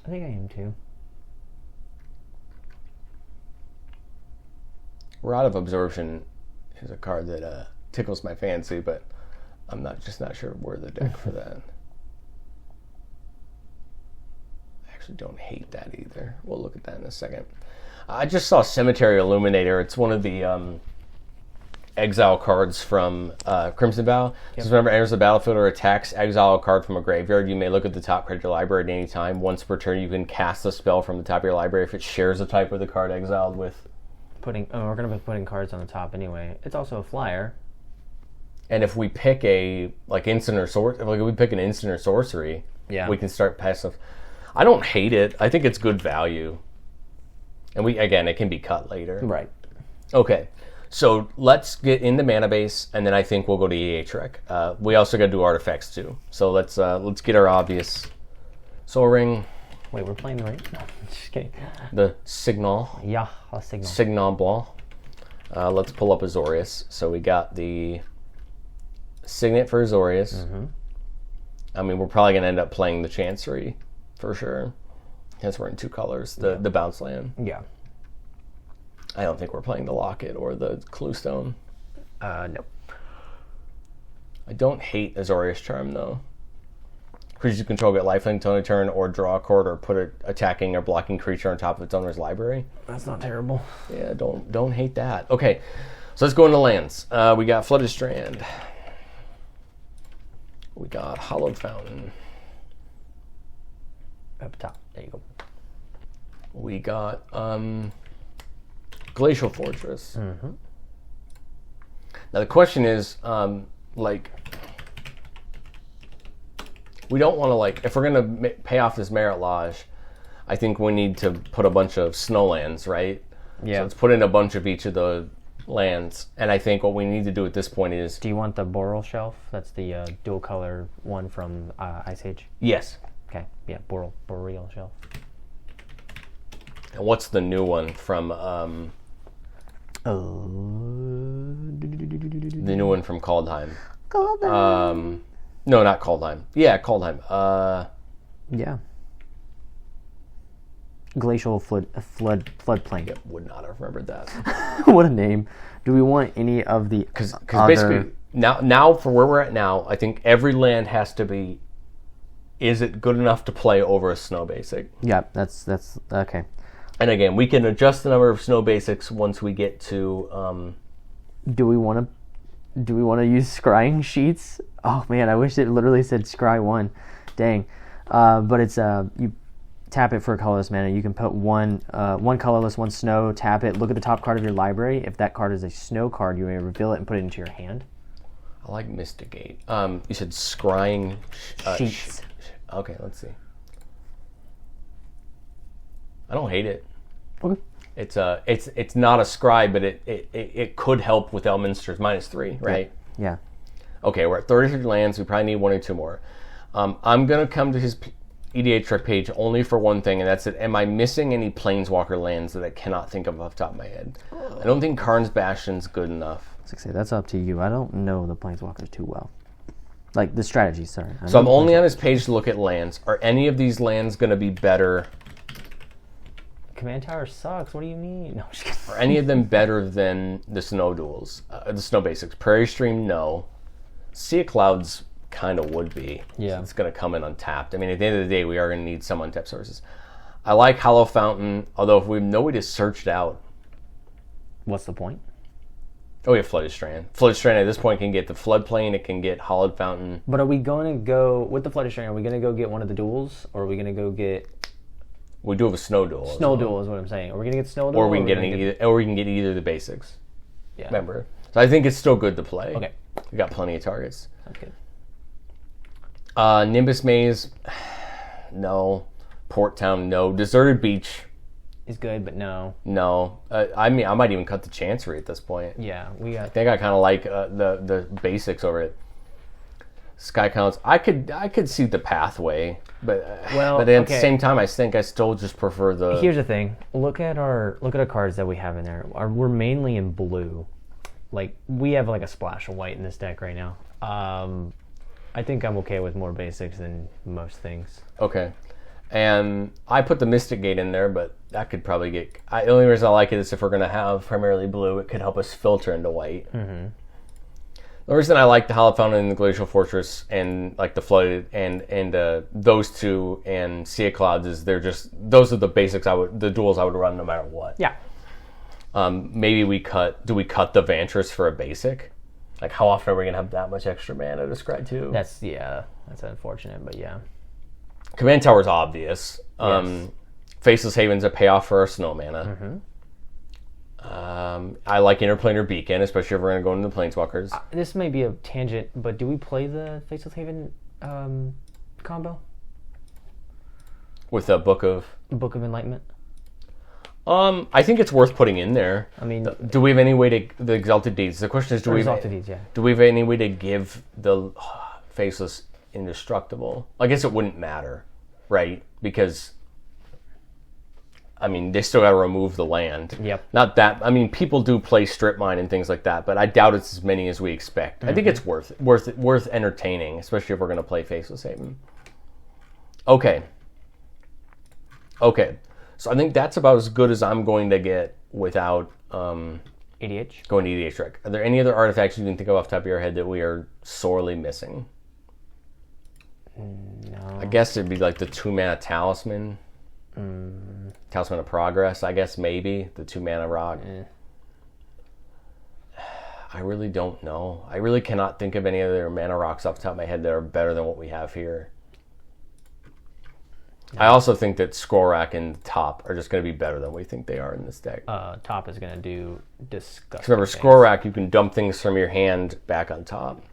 I think I am too. Rod of Absorption is a card that tickles my fancy, but I'm not sure we're the deck for that. actually don't hate that either. We'll look at that in a second. I just saw Cemetery Illuminator. It's one of the exile cards from Crimson Vow. Yep. So remember, enters the battlefield or attacks, exile a card from a graveyard. You may look at the top card of your library at any time. Once per turn, you can cast a spell from the top of your library if it shares a type of the card exiled with. We're going to be putting cards on the top anyway. It's also a flyer. And if we pick a instant or we pick an instant or sorcery, we can start passive. I don't hate it. I think it's good value. And it can be cut later. Right. Okay. So let's get into Mana Base, and then I think we'll go to EH Rec. We also got to do artifacts too. So let's get our obvious Soul Ring. Wait, we're playing right? No, just kidding. The Signal. Yeah, a Signal. Signal Blanc. Let's pull up Azorius. So we got the Signet for Azorius. Mm-hmm. I mean, we're probably going to end up playing the Chancery for sure. Because we're in 2 colors. The bounce land. Yeah. I don't think we're playing the Locket or the Cluestone. No. I don't hate Azorius Charm, though. Creatures you control get lifelink until a turn, or draw a card, or put an attacking or blocking creature on top of its owner's library. That's not terrible. Yeah, don't hate that. Okay, so let's go into lands. We got Flooded Strand. We got Hollowed Fountain. Up top. There you go. We got Glacial Fortress. Mm-hmm. Now the question is, we don't want to if we're gonna pay off this Merit Lodge, I think we need to put a bunch of snowlands, right? Yeah. So let's put in a bunch of each of the lands, and I think what we need to do at this point is. Do you want the Boreal Shelf? That's the dual color one from Ice Age. Yes. Okay. Yeah, Boreal Shelf. And what's the new one from? The new one from Kaldheim. Kaldheim. No, not Kaldheim. Yeah, Kaldheim. Yeah. Glacial floodplain. Yep, would not have remembered that. What a name. Do we want any of the Because basically, now for where we're at now, I think every land has to be, is it good enough to play over a snow basic? Yeah, that's okay. And again, we can adjust the number of snow basics once we get to... Do we want to use scrying sheets? Oh man, I wish it literally said scry 1. Dang. But it's you tap it for a colorless mana. You can put one colorless, one snow, tap it, look at the top card of your library. If that card is a snow card, you may reveal it and put it into your hand. I like Mystigate. You said scrying sheets. Okay, let's see. I don't hate it. Okay. It's not a scry, but it could help with Elminster's -3, right? Yeah. Okay, we're at 33 lands. We probably need 1 or 2 more. I'm gonna come to his EDH Trek page only for one thing, and that's it. Am I missing any Planeswalker lands that I cannot think of off the top of my head? I don't think Karn's Bastion's good enough. That's up to you. I don't know the Planeswalkers too well. Like the strategy, sorry. So I'm only on his page to look at lands. Are any of these lands going to be better? Command Tower sucks. What do you mean? No, I'm just kidding. Are any of them better than the Snow Duels? The Snow Basics? Prairie Stream, no. Sea of Clouds kind of would be. Yeah. It's going to come in untapped. I mean, at the end of the day, we are going to need some untapped sources. I like Hollow Fountain, although if we know we just searched out. What's the point? Oh, yeah, Flooded Strand. Flooded Strand at this point can get the Floodplain, it can get Hollowed Fountain. But are we going to go, with the Flooded Strand, are we going to go get one of the duels? Or are we going to go get... We do have a Snow Duel. Snow Duel is what I'm saying. Are we going to get Snow Duel? Or we can get either of the basics. Yeah. Remember. So I think it's still good to play. Okay. We got plenty of targets. Sounds good. Nimbus Maze, no. Port Town, no. Deserted Beach is good, but no. No. I mean, I might even cut the Chancery at this point. Yeah, we got. I think I kind of like the basics over it. Sky Counts, I could see the Pathway, but at the same time, I think I still just prefer the. Here's the thing: look at our cards that we have in there. We're mainly in blue. Like we have like a splash of white in this deck right now. I think I'm okay with more basics than most things. Okay. And I put the Mystic Gate in there, but that could probably get... the only reason I like it is if we're going to have primarily blue, it could help us filter into white. Mm-hmm. The reason I like the Hallowed Fountain and the Glacial Fortress and like the Flooded and those two and Sea of Clouds is those are the basics the duels I would run no matter what. Yeah. Maybe do we cut the Vantress for a basic? Like how often are we gonna have that much extra mana to scry to? That's unfortunate, but yeah. Command Tower's obvious. Yes. Faceless Haven's a payoff for our snow mana. Mm-hmm. I like Interplanar Beacon, especially if we're going to go into the Planeswalkers. This may be a tangent, but do we play the Faceless Haven combo? With a Book of Enlightenment? I think it's worth putting in there. I mean... do we have any way to... The Exalted Deeds. The question is, do we have any way to give the Faceless Indestructible? I guess it wouldn't matter, right? Because... I mean, they still got to remove the land. Yep. Not that. I mean, people do play strip mine and things like that, but I doubt it's as many as we expect. Mm-hmm. I think it's worth entertaining, especially if we're going to play Faceless Haven. Okay. So I think that's about as good as I'm going to get without EDH. Going to EDH Rec. Are there any other artifacts you can think of off the top of your head that we are sorely missing? No. I guess it'd be like the 2-mana Talisman. Talisman of Progress, I guess, maybe. The 2-mana rock. I really don't know. I really cannot think of any other mana rocks off the top of my head that are better than what we have here. I also think that Scroll Rack and Top are just going to be better than we think they are in this deck. Top is going to do disgusting. Remember, Scroll Rack, you can dump things from your hand back on top.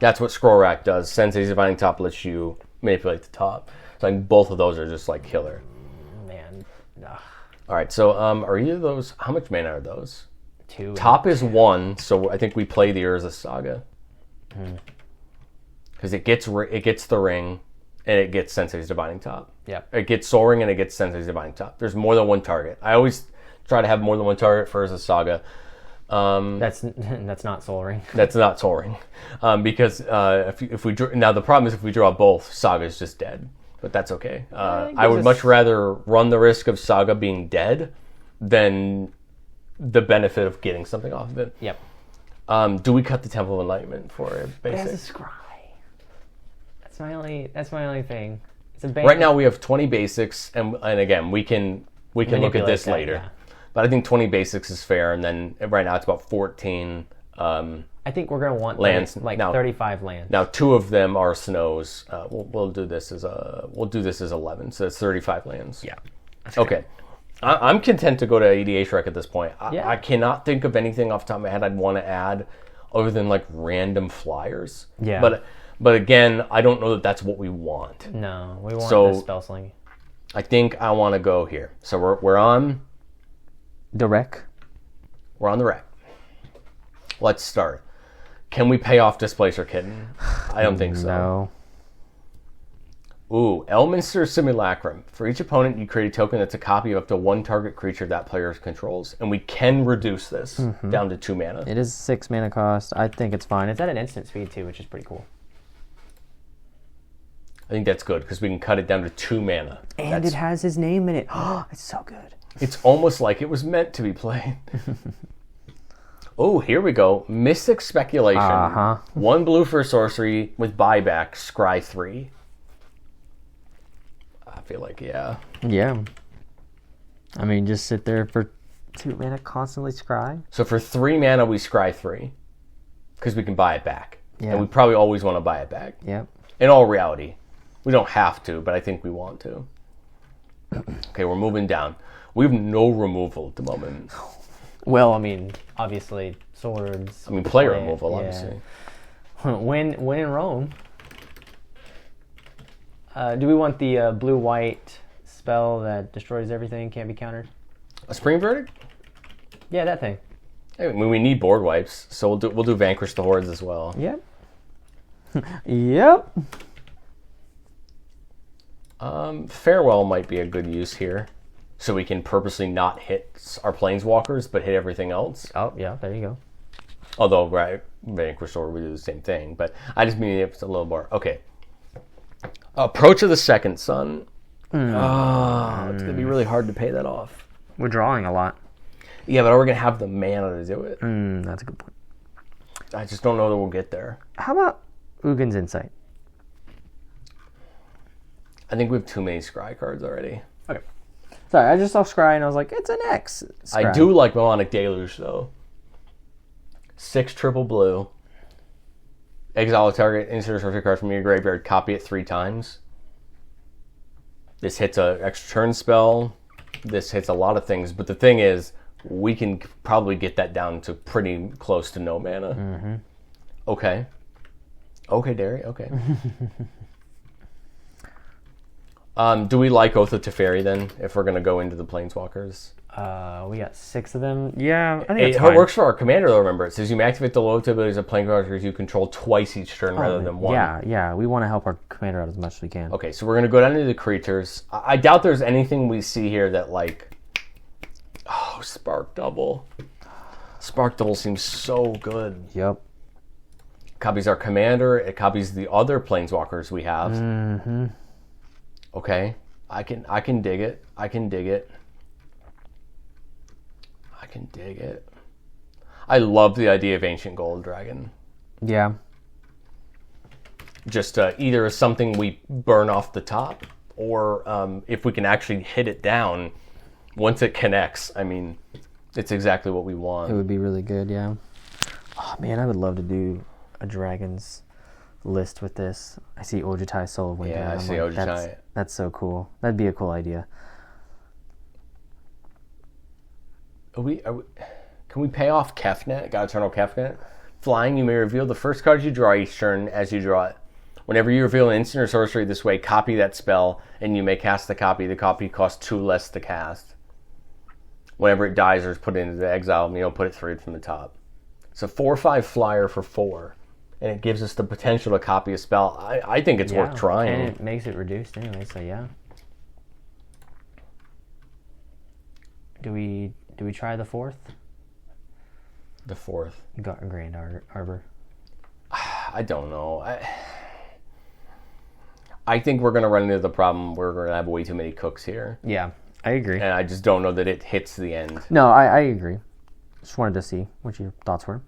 That's what Scroll Rack does. Sensei's Divining Top lets you manipulate the top. So I think both of those are just like killer. Man. Ugh. All right, so are either of those... How much mana are those? 2. Top is 1, so I think we play the Urza Saga. Because it gets the ring, and it gets Sensei's Divining Top. Yep. It gets Soul Ring, and it gets Sensei's Divining Top. There's more than one target. I always try to have more than one target for Urza Saga. That's not Soul Ring. That's not Soul Ring. Because if we draw... Now, the problem is if we draw both, Saga's just dead. But that's okay. I would much rather run the risk of Saga being dead than the benefit of getting something off of it. Yep. Do we cut the Temple of Enlightenment for a basic? It has a scry. That's my only thing. It's a right now we have 20 basics, and again we can look at this later. Yeah. But I think 20 basics is fair, and then right now it's about 14. I think we're going to want lands, now, 35 lands. Now 2 of them are snows. We'll do this as 11, so that's 35 lands. Yeah. Okay. I'm content to go to EDH Rec at this point. Yeah. I cannot think of anything off the top of my head I'd want to add other than like random flyers. Yeah. But again, I don't know that that's what we want. No, we want the spell sling. I think I want to go here. So we're on the rec. We're on the rec. Let's start. Can we pay off Displacer Kitten? I don't think so. No. Ooh, Elminster Simulacrum. For each opponent, you create a token that's a copy of up to one target creature that player controls. And we can reduce this down to 2 mana. It is 6 mana cost. I think it's fine. It's at an instant speed, too, which is pretty cool. I think that's good, because we can cut it down to 2 mana. And it has his name in it. Oh, it's so good. It's almost like it was meant to be played. Oh, here we go. Mystic Speculation. 1 blue for sorcery with buyback, scry 3. I feel like, yeah. Yeah. I mean, just sit there for 2 mana, constantly scry. So for 3 mana, we scry 3. Because we can buy it back. Yeah. And we probably always want to buy it back. Yep. In all reality. We don't have to, but I think we want to. Okay, we're moving down. We have no removal at the moment. Well, I mean, obviously, swords. I mean, player removal, obviously. When in Rome. Do we want the blue-white spell that destroys everything, can't be countered? A Spring Verdict? Yeah, that thing. I mean, we need board wipes, so we'll do Vanquish the Hordes as well. Yep. Yep. Farewell might be a good use here. So we can purposely not hit our Planeswalkers, but hit everything else. Oh, yeah, there you go. Although, right, Vanquish or we do the same thing. But I just mean it's a little more. Okay. Approach of the Second Sun. Oh, it's going to be really hard to pay that off. We're drawing a lot. Yeah, but are we going to have the mana to do it? That's a good point. I just don't know that we'll get there. How about Ugin's Insight? I think we have too many scry cards already. Okay. Sorry, I just saw scry and I was like, it's an X. Scry. I do like Melodic Deluge, though. 6 triple blue. Exile a target instant sorcery card from your graveyard. Copy it 3 times. This hits an extra turn spell. This hits a lot of things. But the thing is, we can probably get that down to pretty close to no mana. Mm-hmm. Okay. Okay, Derry. Okay. Do we like Oath of Teferi then, if we're going to go into the Planeswalkers? We got 6 of them. Yeah, I think it works for our commander, though, remember. It says you may activate the low abilities of Planeswalkers you control twice each turn rather than one. Yeah. We want to help our commander out as much as we can. Okay, so we're going to go down to the creatures. I doubt there's anything we see here that, like... Oh, Spark Double. Spark Double seems so good. Yep. Copies our commander. It copies the other Planeswalkers we have. Mm-hmm. Okay, I can dig it. I can dig it. I love the idea of Ancient Gold Dragon. Yeah. Just either as something we burn off the top, or if we can actually hit it down once it connects. I mean, it's exactly what we want. It would be really good, yeah. Oh man, I would love to do a Dragons list with this. I see Ojutai Soul of Winter. Yeah, I see Ojutai. That's so cool. That'd be a cool idea. Can we pay off Kefnet, God Eternal Kefnet? Flying, you may reveal the first card you draw each turn as you draw it. Whenever you reveal an instant or sorcery this way, copy that spell, and you may cast the copy. The copy costs 2 less to cast. Whenever it dies or is put into the exile, put it 3 from the top. It's a 4/5 flyer for 4, and it gives us the potential to copy a spell. I think it's worth trying. And it makes it reduced anyway, so yeah. Do we try the 4th? The 4th. Grand Arbor. I don't know. I think we're going to run into the problem where we're going to have way too many cooks here. Yeah, I agree. And I just don't know that it hits the end. No, I agree. Just wanted to see what your thoughts were.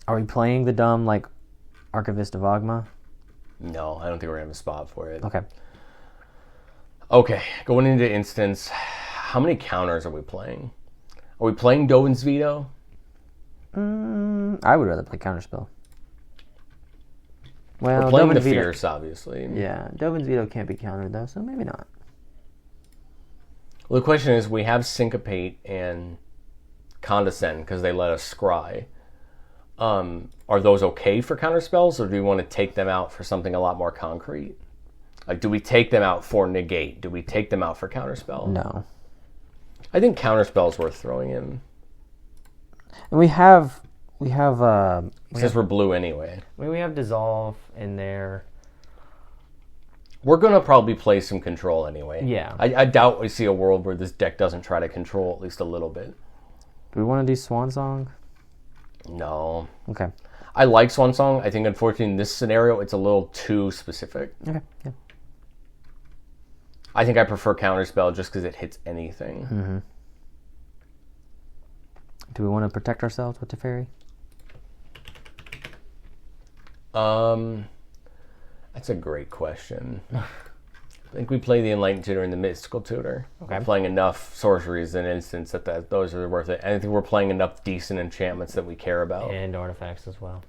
Are we playing the dumb, like, Archivist of Ogma? No, I don't think we're going to have a spot for it. Okay, going into instance, how many counters are we playing? Are we playing Dovin's Veto? I would rather play Counterspell. Well, we're playing Dovin's the Veto, Fierce, obviously. Yeah, Dovin's Veto can't be countered, though, so maybe not. Well, the question is, we have Syncopate and Condescend because they let us scry. Are those okay for counterspells, or do we want to take them out for something a lot more concrete? Like, do we take them out for negate? Do we take them out for counterspell? No. I think counterspell is worth throwing in. And we have Since we're blue anyway. we have Dissolve in there. We're going to probably play some control anyway. Yeah. I doubt we see a world where this deck doesn't try to control at least a little bit. Do we want to do Swan Song? No. Okay. I like Swan Song. I think, unfortunately, in this scenario, it's a little too specific. Okay, yeah. I think I prefer Counterspell just because it hits anything. Mm-hmm. Do we want to protect ourselves with the fairy? That's a great question. I think we play the Enlightened Tutor and the Mystical Tutor. Okay. We're playing enough sorceries in instance that those are worth it. And I think we're playing enough decent enchantments that we care about. And artifacts as well.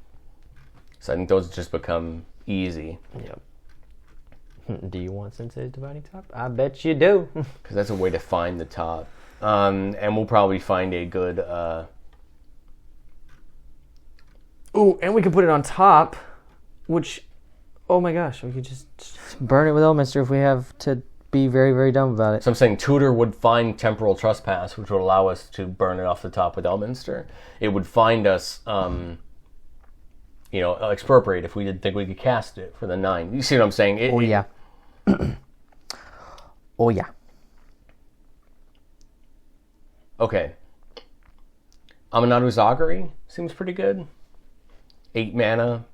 So I think those just become easy. Yep. Do you want Sensitive Dividing Top? I bet you do. Because that's a way to find the top. And we'll probably find a good... Ooh, and we can put it on top, which... Oh my gosh, we could just burn it with Elminster if we have to be very, very dumb about it. So I'm saying Tutor would find Temporal Trespass, which would allow us to burn it off the top with Elminster. It would find us, Expropriate if we didn't think we could cast it for the 9. You see what I'm saying? Yeah. Oh, yeah. Okay. Aminadu's Augury seems pretty good. 8 mana.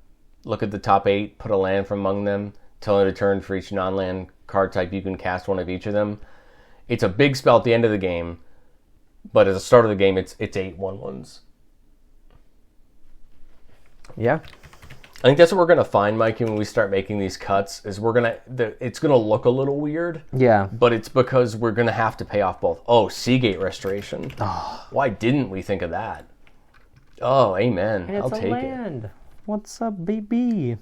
Look at the top 8, put a land from among them, tell it to turn for each non-land card type you can cast one of each of them. It's a big spell at the end of the game, but at the start of the game, it's 8 1/1s. Yeah. I think that's what we're gonna find, Mikey, when we start making these cuts. Is it's gonna look a little weird. Yeah. But it's because we're gonna have to pay off both. Oh, Seagate restoration. Oh. Why didn't we think of that? Oh, amen. And I'll take land. it. What's up, baby?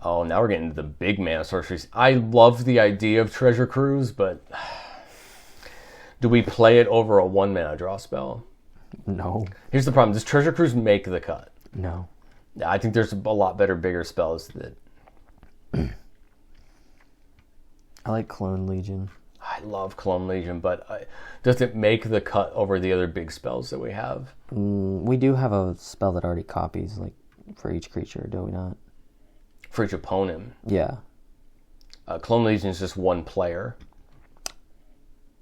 Oh, now we're getting into the big mana sorceries. I love the idea of Treasure Cruise, but do we play it over a 1 mana draw spell? No. Here's the problem. Does Treasure Cruise make the cut? No. I think there's a lot better, bigger spells that... I like Clone Legion. I love Clone Legion, but does it make the cut over the other big spells that we have? We do have a spell that already copies, like, for each creature, do we not? For each opponent. Yeah. Clone Legion is just one player.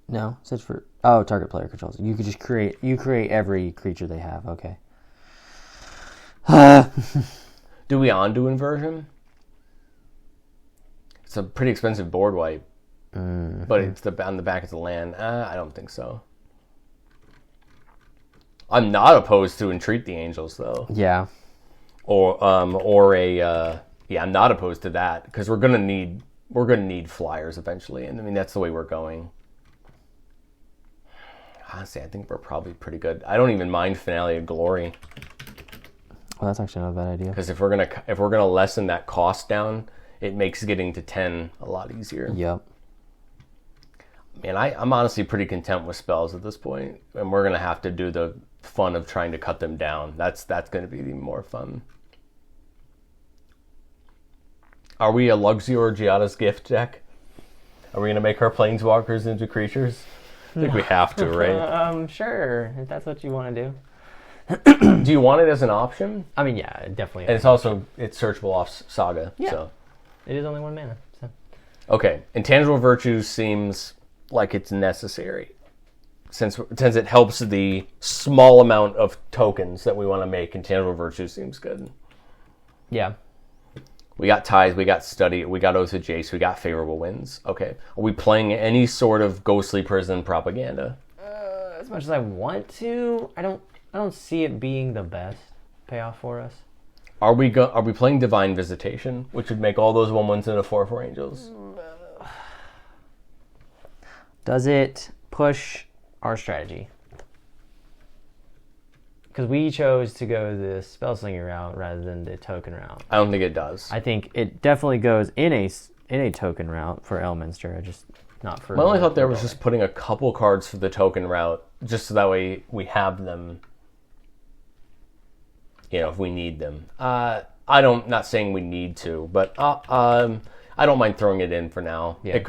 No, it says for... Oh, target player controls. You could just create... You create every creature they have, okay. Do we undo inversion? It's a pretty expensive board wipe. Mm-hmm. But it's on the back of the land. I don't think so. I'm not opposed to Entreat the Angels, though. Yeah. I'm not opposed to that because we're gonna need flyers eventually, and I mean that's the way we're going. Honestly, I think we're probably pretty good. I don't even mind Finale of Glory. Well, that's actually not a bad idea. Because if we're gonna lessen that cost down, it makes getting to 10 a lot easier. Yep. Man, I'm honestly pretty content with spells at this point, and we're gonna have to do the fun of trying to cut them down. That's gonna be even more fun. Are we a Luxor Giada's Gift deck? Are we gonna make our planeswalkers into creatures? I think we have to, right? Sure, if that's what you want to do. Do you want it as an option? I mean, yeah, definitely. And it's searchable off Saga. Yeah. So. It is only 1 mana. So. Okay, Intangible Virtues seems like it's necessary. Since it helps the small amount of tokens that we want to make, Intangible Virtues seems good. Yeah. We got Ties, we got Study, we got Oath of Jace, we got Favorable Winds. Okay. Are we playing any sort of Ghostly Prison propaganda? As much as I want to, I don't see it being the best payoff for us. Are we playing Divine Visitation, which would make all those 1/1s into 4/4 Angels? Does it push our strategy? Because we chose to go the Spellslinger route rather than the token route. I don't think it does. I think it definitely goes in a token route for Elminster, just not for... My only thought there was just putting a couple cards for the token route, just so that way we have them, if we need them. Not saying we need to, but I don't mind throwing it in for now. Yeah. It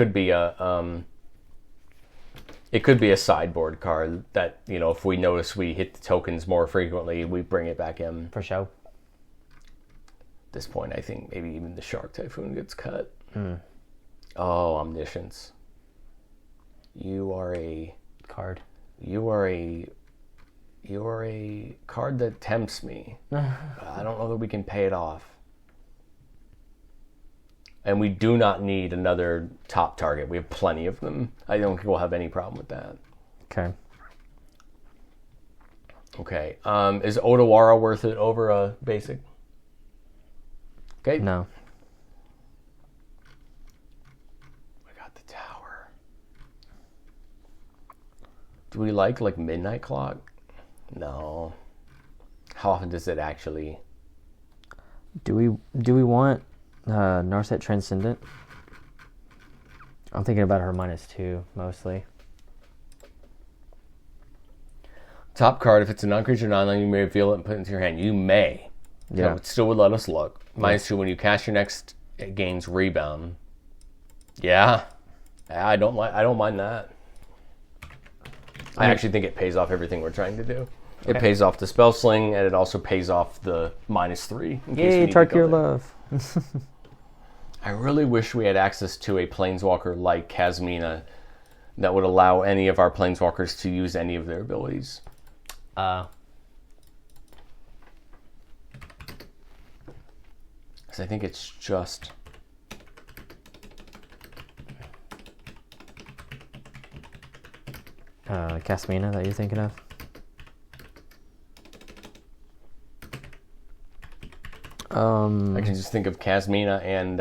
could be a sideboard card that, if we notice we hit the tokens more frequently, we bring it back in. For sure. At this point, I think maybe even the Shark Typhoon gets cut. Mm. Oh, Omniscience. You are a card. You are a card that tempts me. I don't know that we can pay it off. And we do not need another top target. We have plenty of them. I don't think we'll have any problem with that. Okay. Is Odawara worth it over a basic? Okay. No. We got the Tower. Do we like Midnight Clock? No. How often does it actually? Do we want Narset Transcendent? I'm thinking about her -2 mostly. Top card, if it's a non-creature non-land, you may reveal it and put it into your hand. You may. Yeah. So it still would let us look. -2 when you cast your next, it gains rebound. Yeah. I don't mind that. I actually think it pays off everything we're trying to do. Okay. It pays off the spell sling, and it also pays off the -3. Yay, Tarkir Love. I really wish we had access to a planeswalker like Kasmina that would allow any of our planeswalkers to use any of their abilities. Because I think it's just... Kasmina that you're thinking of? I can just think of Casmina and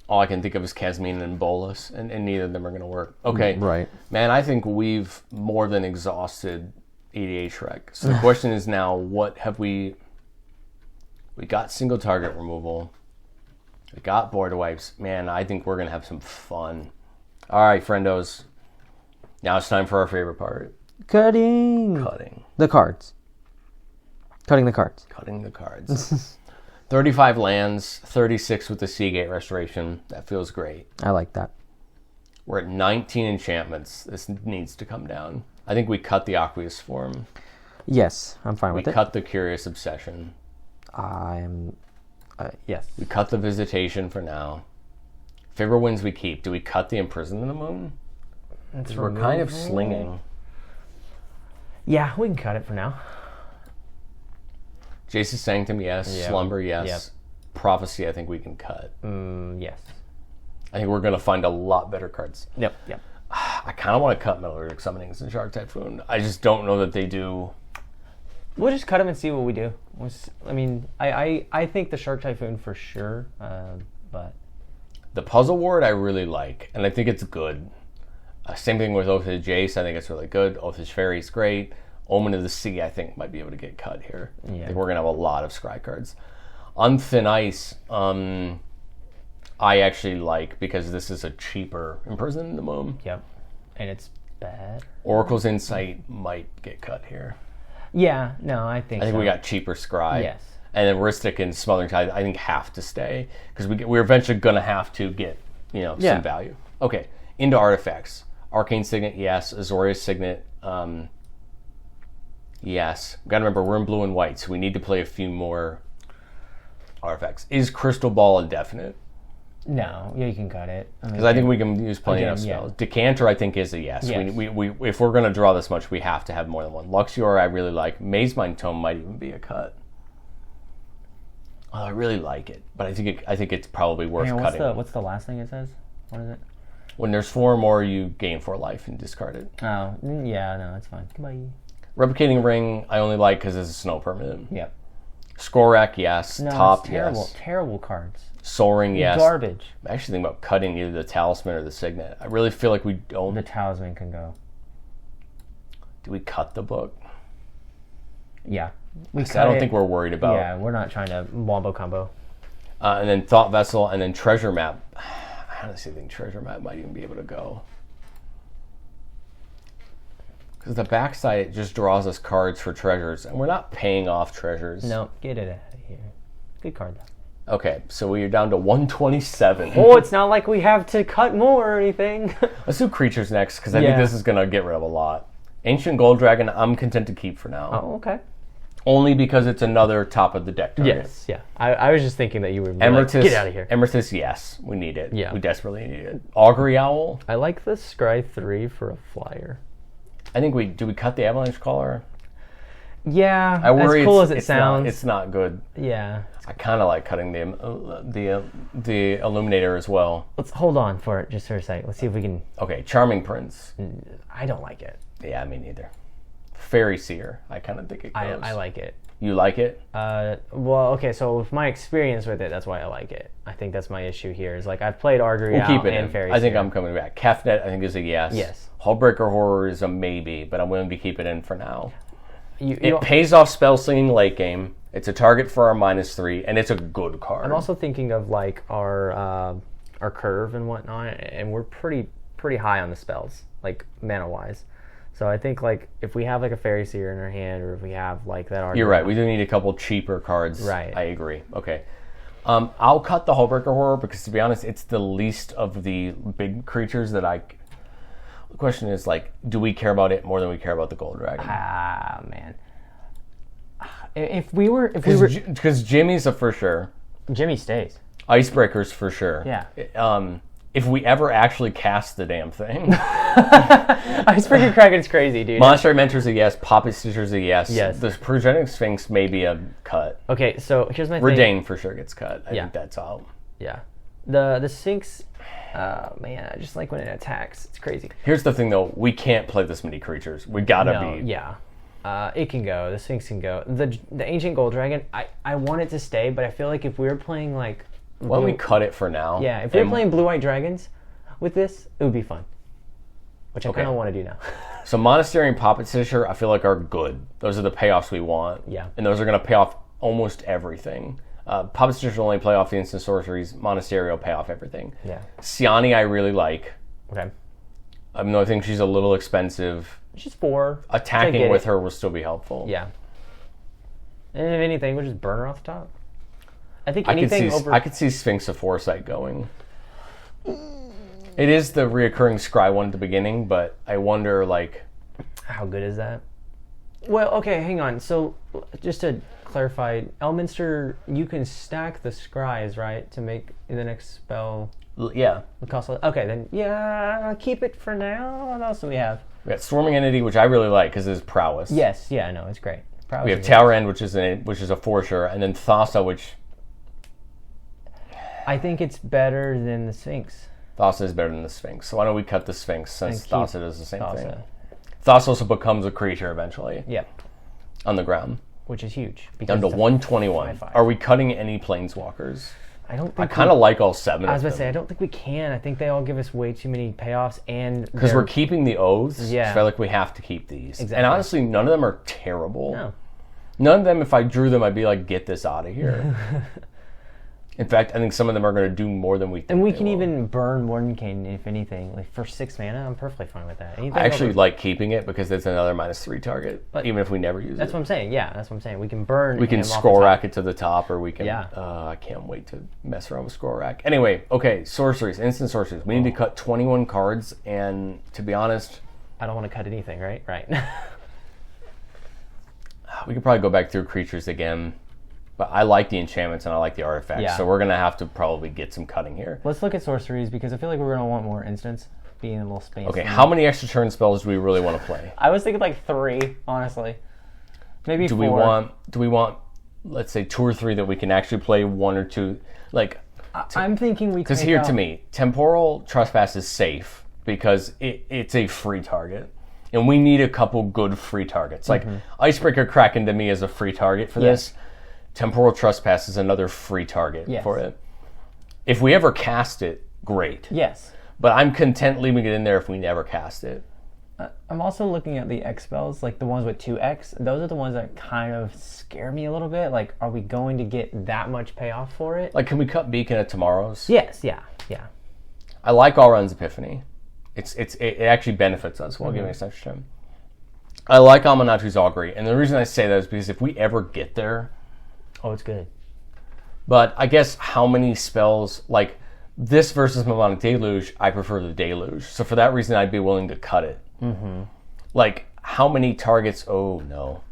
all I can think of is Casmina and Bolus, and neither of them are going to work. Okay. Right. Man, I think we've more than exhausted HTH Rec. So the question is now, what have we got single target removal. We got board wipes. Man, I think we're going to have some fun. All right, friendos. Now it's time for our favorite part. Cutting the cards. Cutting the cards. 35 lands, 36 with the Seagate Restoration. That feels great. I like that. We're at 19 enchantments. This needs to come down. I think we cut the Aqueous Form. Yes, I'm fine with it. We cut the Curious Obsession. Yes. We cut the Visitation for now. Favorite Winds we keep. Do we cut the Imprison in the Moon? We're kind of slinging. Yeah, we can cut it for now. Jace's Sanctum, yes. Yeah. Slumber, yes. Yep. Prophecy, I think we can cut. Yes. I think we're going to find a lot better cards. Yep. I kind of want to cut Metallurgic Summonings and Shark Typhoon. I just don't know that they do. We'll just cut them and see what we do. I mean, I think the Shark Typhoon for sure, but... The Puzzle Ward I really like, and I think it's good. Same thing with Oath of Jace. I think it's really good. Oath of Fairy is great. Omen of the Sea, I think, might be able to get cut here. Yeah. I think we're going to have a lot of scry cards. On Thin Ice, I actually like, because this is a cheaper Imprison in the Moon. Yep. And it's bad. Oracle's Insight might get cut here. Yeah, no, I think we got cheaper scry. Yes. And then Ristic and Smothering Tide, I think, have to stay. Because we're eventually going to have to get, some value. Okay, into artifacts. Arcane Signet, yes. Azorius Signet, yes. Got to remember, we're in blue and white, so we need to play a few more artifacts. Is Crystal Ball indefinite? No, you can cut it. Because I think we can use plenty of spells. Yeah. Decanter, I think, is a yes. We if we're going to draw this much, we have to have more than one. Luxior, I really like. Mazemind Tome might even be a cut. Oh, I really like it, but I think it's probably worth cutting. What's the last thing it says? What is it? When there's 4 or more, you gain 4 life and discard it. Oh, yeah, no, that's fine. Goodbye. Replicating Ring, I only like because it's a snow permanent. Yep. Skorak, yes. No, Top, terrible, yes. Terrible cards. Soul Ring, yes. Garbage. I'm actually thinking about cutting either the Talisman or the Signet. I really feel like we don't. The Talisman can go. Do we cut the book? Yeah. I don't think we're worried about. Yeah, we're not trying to wombo combo. And then Thought Vessel, and then Treasure Map. I honestly think Treasure Map might even be able to go. Because the backside, it just draws us cards for treasures, and we're not paying off treasures. No, get it out of here. Good card, though. Okay, so we are down to 127. Oh, it's not like we have to cut more or anything. Let's do creatures next, because I think this is going to get rid of a lot. Ancient Gold Dragon, I'm content to keep for now. Oh, okay. Only because it's another top of the deck target. Yes, yeah. I was just thinking that you would get out of here. Emeritus, yes. We need it. Yeah. We desperately need it. Augury Owl. I like the Scry 3 for a flyer. I think do we cut the Avalanche Caller? Yeah, I worry as cool as it sounds. It's not good. Yeah. I kind of like cutting the Illuminator as well. Let's hold on for it just for a second. Let's see if we can... Okay, Charming Prince. I don't like it. Yeah, me neither. Fairy Seer. I kind of think it goes. I like it. You like it? Well, okay, so with my experience with it, that's why I like it. I think that's my issue here. Is like I've played Augury Owl and Fairy Seer. I think I'm coming back. Kefnet, I think, is a yes. Yes. Hullbreaker Horror is a maybe, but I'm willing to keep it in for now. It pays off spell slinging late game. It's a target for our -3, and it's a good card. I'm also thinking of like our curve and whatnot, and we're pretty high on the spells, like mana wise. So I think like if we have like a Fairy Seer in our hand, or if we have like that Augury. You're right. We do need a couple cheaper cards. Right. I agree. Okay. I'll cut the Hullbreaker Horror because, to be honest, it's the least of the big creatures that I. The question is, like, do we care about it more than we care about the Gold Dragon? Ah, man. If we were... Because Jimmy's a for sure. Jimmy stays. Icebreaker's for sure. Yeah. If we ever actually cast the damn thing. Icebreaker Kraken's crazy, dude. Monastery Mentor's a yes. Poppet Stitcher's a yes. Yes. The Progenic Sphinx may be a cut. Okay, so here's my thing. Redain for sure gets cut. I think that's out. Yeah. The Sphinx... man, I just like when it attacks. It's crazy. Here's the thing, though. We can't play this many creatures. We gotta be. Yeah. It can go. The Sphinx can go. The Ancient Gold Dragon, I want it to stay, but I feel like if we were playing like... Why don't we cut it for now? Yeah, if we were playing Blue-White Dragons with this, it would be fun. Which I kind of want to do now. So Monastery and Puppet Stitcher, I feel like are good. Those are the payoffs we want. Yeah. And those are going to pay off almost everything. Puppet Stitcher will only play off the instant sorceries. Monastery will pay off everything. Yeah. Siani I really like. Okay. I think she's a little expensive. She's 4. Attacking with her will still be helpful. Yeah. And if anything, we'll just burn her off the top. I think anything I could see Sphinx of Foresight going. It is the reoccurring scry one at the beginning, but I wonder, like... How good is that? Well, okay, hang on. So, just to clarify, Elminster, you can stack the scries, right, to make the next spell... Yeah. Okay, then, yeah, keep it for now. What else do we have? We got Swarming Entity, which I really like, because it's prowess. Yes, yeah, no, it's great. Prowess we have Tower End, which is a for sure, and then Thassa, which... I think it's better than the Sphinx. Thassa is better than the Sphinx. So why don't we cut the Sphinx since Thassa does the same thing? Thassa also becomes a creature eventually. Yep. On the ground. Which is huge. Down to 121. Are we cutting any Planeswalkers? I don't think I kind of like all 7 I was about to say, I don't think we can. I think they all give us way too many payoffs and... Because we're keeping the oaths. Yeah. I feel like we have to keep these. Exactly. And honestly, none of them are terrible. No. None of them, if I drew them, I'd be like, get this out of here. In fact, I think some of them are going to do more than we think. And we can even burn Mordenkainen, if anything. Like, for 6 mana, I'm perfectly fine with that. I actually like keeping it because it's another -3 target, even if we never use it. That's what I'm saying, yeah. That's what I'm saying. We can burn We can scroll rack it to the top, or we can... Yeah. I can't wait to mess around with scroll rack. Anyway, okay, sorceries, instant sorceries. We need to cut 21 cards, and to be honest... I don't want to cut anything, right? Right. We could probably go back through creatures again. But I like the enchantments and I like the artifacts, so we're going to have to probably get some cutting here. Let's look at sorceries, because I feel like we're going to want more instants, being a little space. Okay, how many extra turn spells do we really want to play? I was thinking like 3, honestly. Maybe 4. Do we want, let's say, 2 or 3 that we can actually play 1 or 2? Like, I'm thinking we because here, to me, Temporal Trespass is safe because it's a free target. And we need a couple good free targets. Like, Icebreaker Kraken to me is a free target for this. Temporal Trespass is another free target for it. If we ever cast it, great. Yes. But I'm content leaving it in there if we never cast it. I'm also looking at the X spells, like the ones with 2X. Those are the ones that kind of scare me a little bit. Like, are we going to get that much payoff for it? Like, can we cut Beacon at Tomorrow's? Yes, yeah. I like Alrund's Epiphany. It actually benefits us while giving us extra time. I like Amanatu's Augury, and the reason I say that is because if we ever get there... Oh, it's good. But I guess how many spells, like this versus Melodic Deluge, I prefer the Deluge. So for that reason, I'd be willing to cut it. Mm-hmm. Like, how many targets? Oh, no.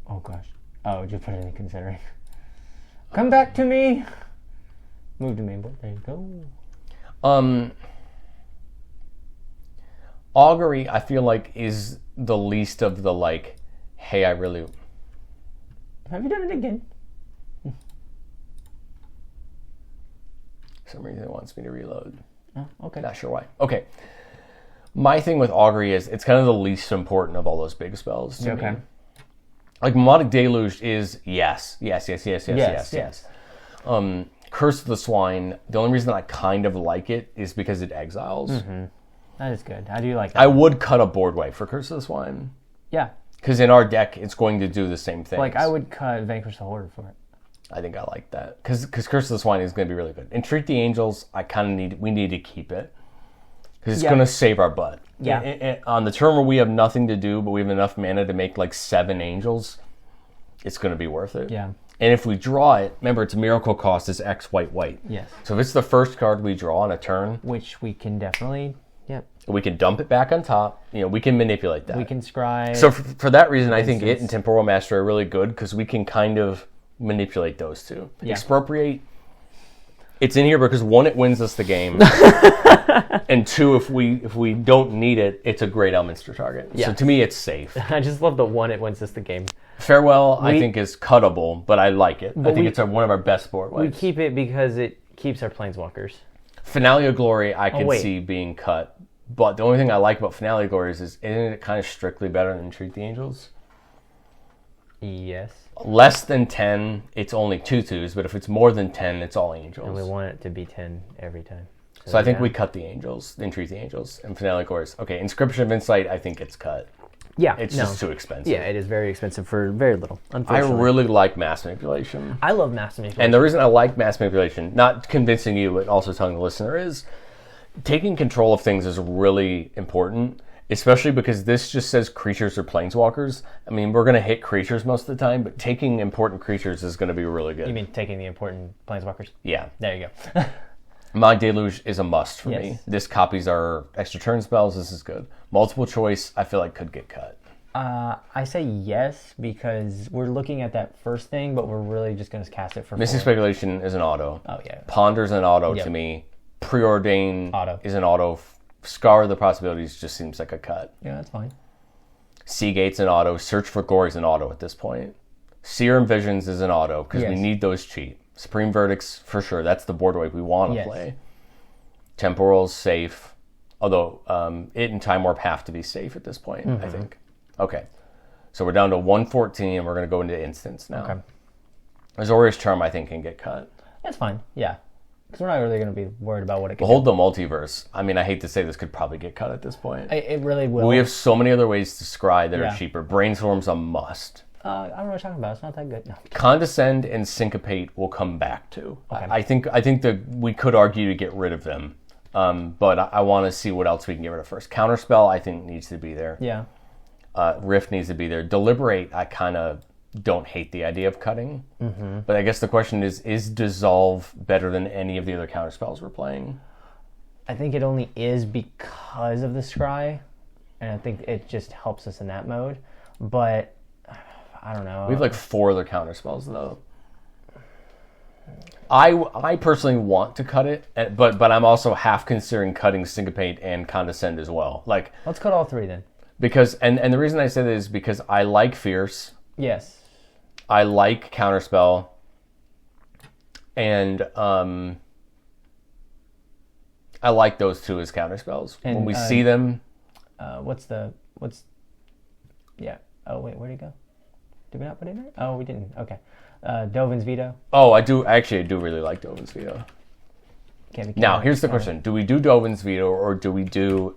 Oh, gosh. Oh, just put it in considering. Come back to me. Move to main board. There you go. Augury, I feel like, is the least of the, like, hey, I really... Have you done it again? For some reason it wants me to reload. Oh, okay. Not sure why. Okay. My thing with Augury is it's kind of the least important of all those big spells to me. Like, Melodic Deluge is yes. Curse of the Swine, the only reason I kind of like it is because it exiles. Mm-hmm. That is good. How do you like that? I would cut a board wipe for Curse of the Swine. Yeah. Because in our deck, it's going to do the same thing. Like, I would cut Vanquish the Horde for it. I think I like that. Because Curse of the Swine is going to be really good. Entreat the Angels, we need to keep it. Because it's going to save our butt. Yeah. On the turn where we have nothing to do, but we have enough mana to make like 7 Angels, it's going to be worth it. Yeah. And if we draw it, remember, it's a miracle cost is X white. Yes. So if it's the first card we draw on a turn... Which we can definitely... Yep. We can dump it back on top. We can manipulate that. We can scry. So for that reason, I think it and Temporal Master are really good because we can kind of manipulate those two. Yeah. Expropriate. It's in here because 1, it wins us the game, and 2, if we don't need it, it's a great Elminster target. Yeah. So to me, it's safe. I just love the 1, it wins us the game. Farewell, I think, is cuttable, but I like it. I think it's one of our best board wipes. We keep it because it keeps our Planeswalkers. Finale of Glory, I can see being cut. But the only thing I like about Finale Glories is, isn't it kind of strictly better than Treat the Angels? Yes. Less than 10, it's only 2 twos, but if it's more than 10, it's all Angels. And we want it to be 10 every time. So I think we cut the Angels, then Treat the Angels, and Finale Glories. Okay, Inscription of Insight, I think it's cut. Yeah. It's just too expensive. Yeah, it is very expensive for very little, I unfortunately. really like Mass Manipulation. I love Mass Manipulation. And the reason I like Mass Manipulation, not convincing you, but also telling the listener, is taking control of things is really important, especially because this just says creatures or planeswalkers. I mean, we're going to hit creatures most of the time, but taking important creatures is going to be really good. You mean taking the important planeswalkers? Yeah. There you go. Mind Deluge is a must for Yes. me. This copies our extra turn spells. This is good. Multiple choice, I feel like could get cut. I say yes because we're looking at that first thing, but we're really just going to cast it for Mystic 4. Speculation is an auto. Oh, yeah. Ponder's an auto Yep. to me. Preordain Auto. is an auto. Scar of the Possibilities just seems like a cut. Yeah, that's fine. Seagate's an auto. Search for Glory is an auto at this point. Serum Visions is an auto because we Yes. need those cheap. Supreme Verdicts, for sure. That's the board wipe we want to Yes. play. Temporal's safe. Although it and Time Warp have to be safe at this point, I think. Okay. So we're down to 114 and we're going to go into instants now. Okay. Azorius Charm, I think, can get cut. That's fine. Yeah. Because we're not really going to be worried about what it can Behold the Multiverse. I mean, I hate to say this could probably get cut at this point. do. It really will. We have so many other ways to scry that Yeah. are cheaper. Brainstorm's a must. I don't know what you're talking about. It's not that good. No. Condescend and Syncopate will come back to. Okay. I think that we could argue to get rid of them, but I want to see what else we can get rid of first. Counterspell, I think, needs to be there. Yeah. Rift needs to be there. Deliberate, I kind of don't hate the idea of cutting. Mm-hmm. But I guess the question is Dissolve better than any of the other counterspells we're playing? I think it only is because of the scry, and I think it just helps us in that mode. But I don't know. We have like 4 other counterspells though. I personally want to cut it, but I'm also half considering cutting Syncopate and Condescend as well. Like, Let's cut all 3 then. because and the reason I say that is because I like Fierce, Yes. I like Counterspell, and I like those 2 as counterspells. And, when we see them, Yeah. Oh wait, where'd he go? Did we not put it in there? Oh, we didn't. Okay. Dovin's Veto. I do really like Dovin's Veto. Can't be Now, counted. here's the question. Do we do Dovin's Veto or do we do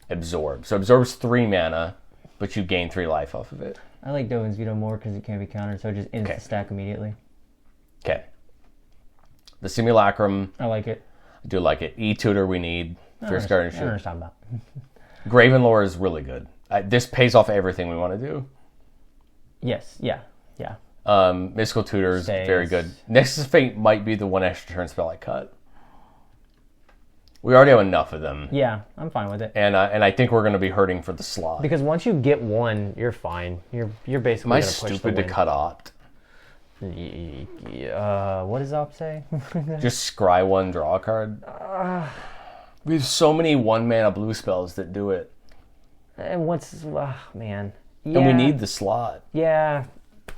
Absorb? So Absorb's 3 mana, but you gain 3 life off of it. I like Dovin's Veto more because it can't be countered, so it just ends Okay. the stack immediately. Okay. The Simulacrum, I like it. I do like it. E-Tutor we need. Fierce Guardian I don't know what Ship. you're talking about. Gravenlore is really good. This pays off everything we want to do. Yes. Yeah. Yeah. Mystical Tutor is Stays. very good. Nexus of Fate might be the 1 extra turn spell I cut. We already have enough of them. Yeah. I'm fine with it. And I think we're going to be hurting for the slot. Because once you get 1, you're fine. You're basically Am I gonna push the stupid to win. cut Opt? What does Op say? Just scry 1, draw a card? We have so many 1-mana blue spells that do it. And what's man? Yeah. And we need the slot. Yeah.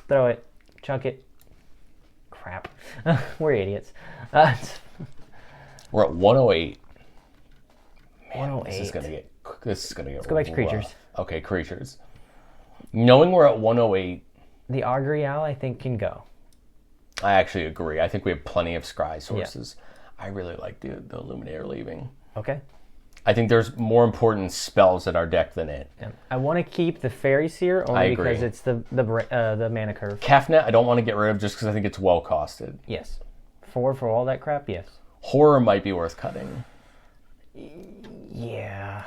Throw it. Chuck it. Crap. We're idiots. We're at 108. Man, 108. This is gonna get. Let's go back to creatures. Okay, creatures. Knowing we're at 108, The Augury Owl, I think, can go. I actually agree. I think we have plenty of scry sources. I really like the Illuminator leaving. Okay. I think there's more important spells in our deck than it. Yeah. I want to keep the Fairy Seer I only agree. because it's the mana curve. Cafnet, I don't want to get rid of just because I think it's well costed. Yes. For all that crap, yes. Horror might be worth cutting. Yeah.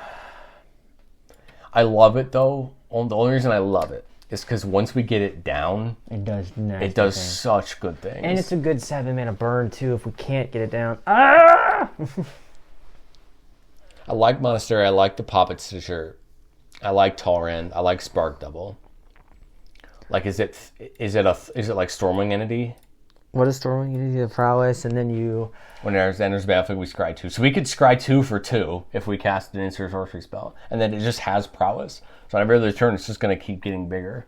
I love it though. The only reason I love it is because once we get it down, It does nasty it does things. such good things. And it's a good 7 mana burn too if we can't get it down. Ah! I like Monastery. I like the Poppet Stitcher. I like Talrand. I like Spark Double. Like, is it like Stormwing Entity? What is Stormwing? You need the prowess, and then you. When it enters battlefield, we scry 2. So we could scry 2 for 2 if we cast an instant sorcery spell, and then it just has prowess. So on every other turn, it's just going to keep getting bigger.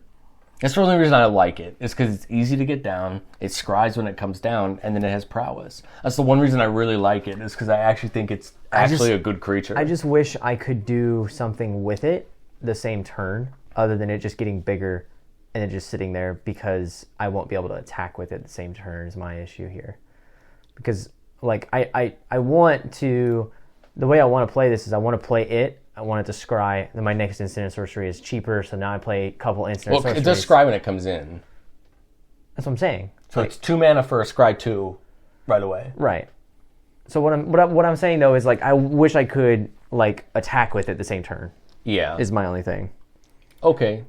That's the only reason I like it, is because it's easy to get down, it scries when it comes down, and then it has prowess. That's the one reason I really like it, is because I actually think it's actually a good creature. I just wish I could do something with it the same turn, other than it just getting bigger and it just sitting there, because I won't be able to attack with it the same turn is my issue here. Because, like, I want to... The way I want to play this is I want to play it, I want it to scry, then my next instant and sorcery is cheaper, so now I play a couple instant and sorceries. It does scry when it comes in. That's what I'm saying. So it's 2 mana for a scry 2 right away. Right. So what I'm saying, though, is, like, I wish I could, like, attack with it the same turn. Yeah. Is my only thing. Okay.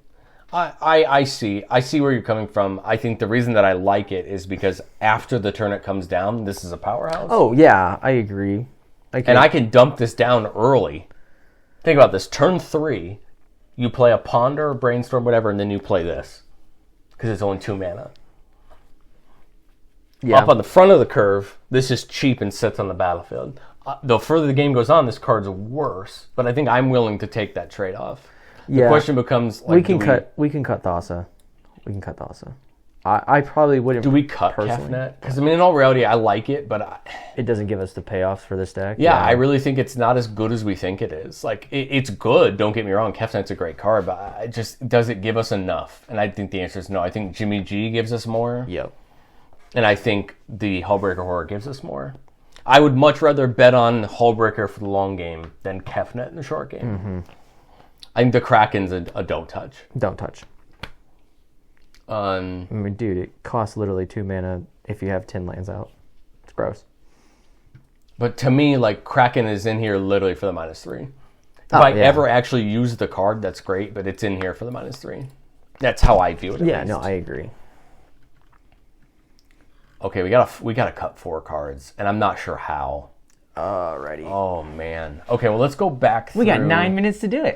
I see. I see where you're coming from. I think the reason that I like it is because after the turn it comes down, this is a powerhouse. Oh, yeah, I agree. And I can dump this down early. Think about this. Turn 3, you play a Ponder, Brainstorm, whatever, and then you play this. Because it's only 2 mana. Yeah. Up on the front of the curve, this is cheap and sits on the battlefield. The further the game goes on, this card's worse. But I think I'm willing to take that trade-off. The question becomes... Like, we can cut Thassa. We can cut Thassa. I probably wouldn't. Do we cut Kefnet? Because, I mean, in all reality, I like it, but... It doesn't give us the payoffs for this deck. Yeah, I really think it's not as good as we think it is. Like, it's good, don't get me wrong. Kefnet's a great card, but does it give us enough? And I think the answer is no. I think Jimmy G gives us more. Yep. And I think the Hullbreaker Horror gives us more. I would much rather bet on Hullbreaker for the long game than Kefnet in the short game. Mm-hmm. I think the Kraken's a don't touch. Don't touch. I mean, dude, it costs literally 2 mana if you have 10 lands out. It's gross. But to me, like, Kraken is in here literally for the -3. If I ever actually use the card, that's great, but it's in here for the -3. That's how I view it. Yeah, no, I agree. Okay, we gotta cut 4 cards, and I'm not sure how. Alrighty. Oh man. Okay, well let's go back through... We got 9 minutes to do it.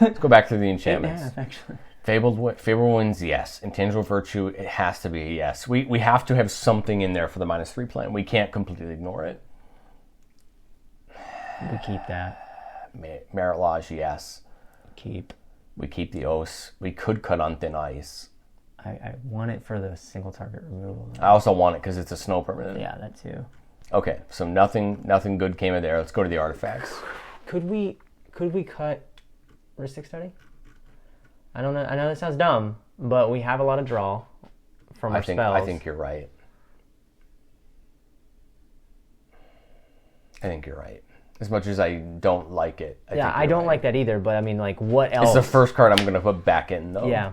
Let's go back through the enchantments. 8.5, actually. Fabled Winds, yes. Intangible Virtue, it has to be a yes. We have to have something in there for the -3 plan. We can't completely ignore it. We keep that. Merit Lodge, yes. Keep. We keep the Oaths. We could cut on Thin Ice. I want it for the single target removal. I also want it because it's a snow permanent. Yeah, that too. Okay, so nothing good came in there. Let's go to the artifacts. Could we cut Rhystic Study? I don't know. I know that sounds dumb, but we have a lot of draw from our spells. I think you're right. As much as I don't like it. I don't like that either, but I mean, like, what else? It's the first card I'm going to put back in, though. Yeah.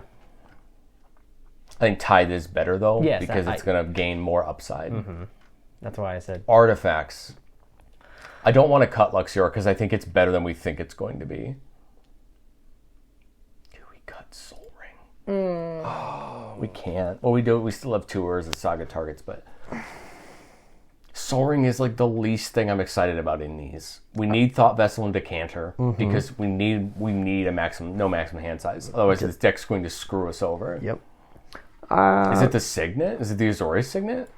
I think Tithe is better, though, yes, because it's going to gain more upside. Mm-hmm. That's why I said... Artifacts. I don't want to cut Luxior because I think it's better than we think it's going to be. Do we cut Soul Ring? Oh, we can't. Well, we do. We still have 2 Urza Saga targets, but... Soul Ring is like the least thing I'm excited about in these. We need Thought Vessel and Decanter because we need no maximum hand size. Otherwise, this deck's going to screw us over. Yep. Is it the Signet? Is it the Azorius Signet?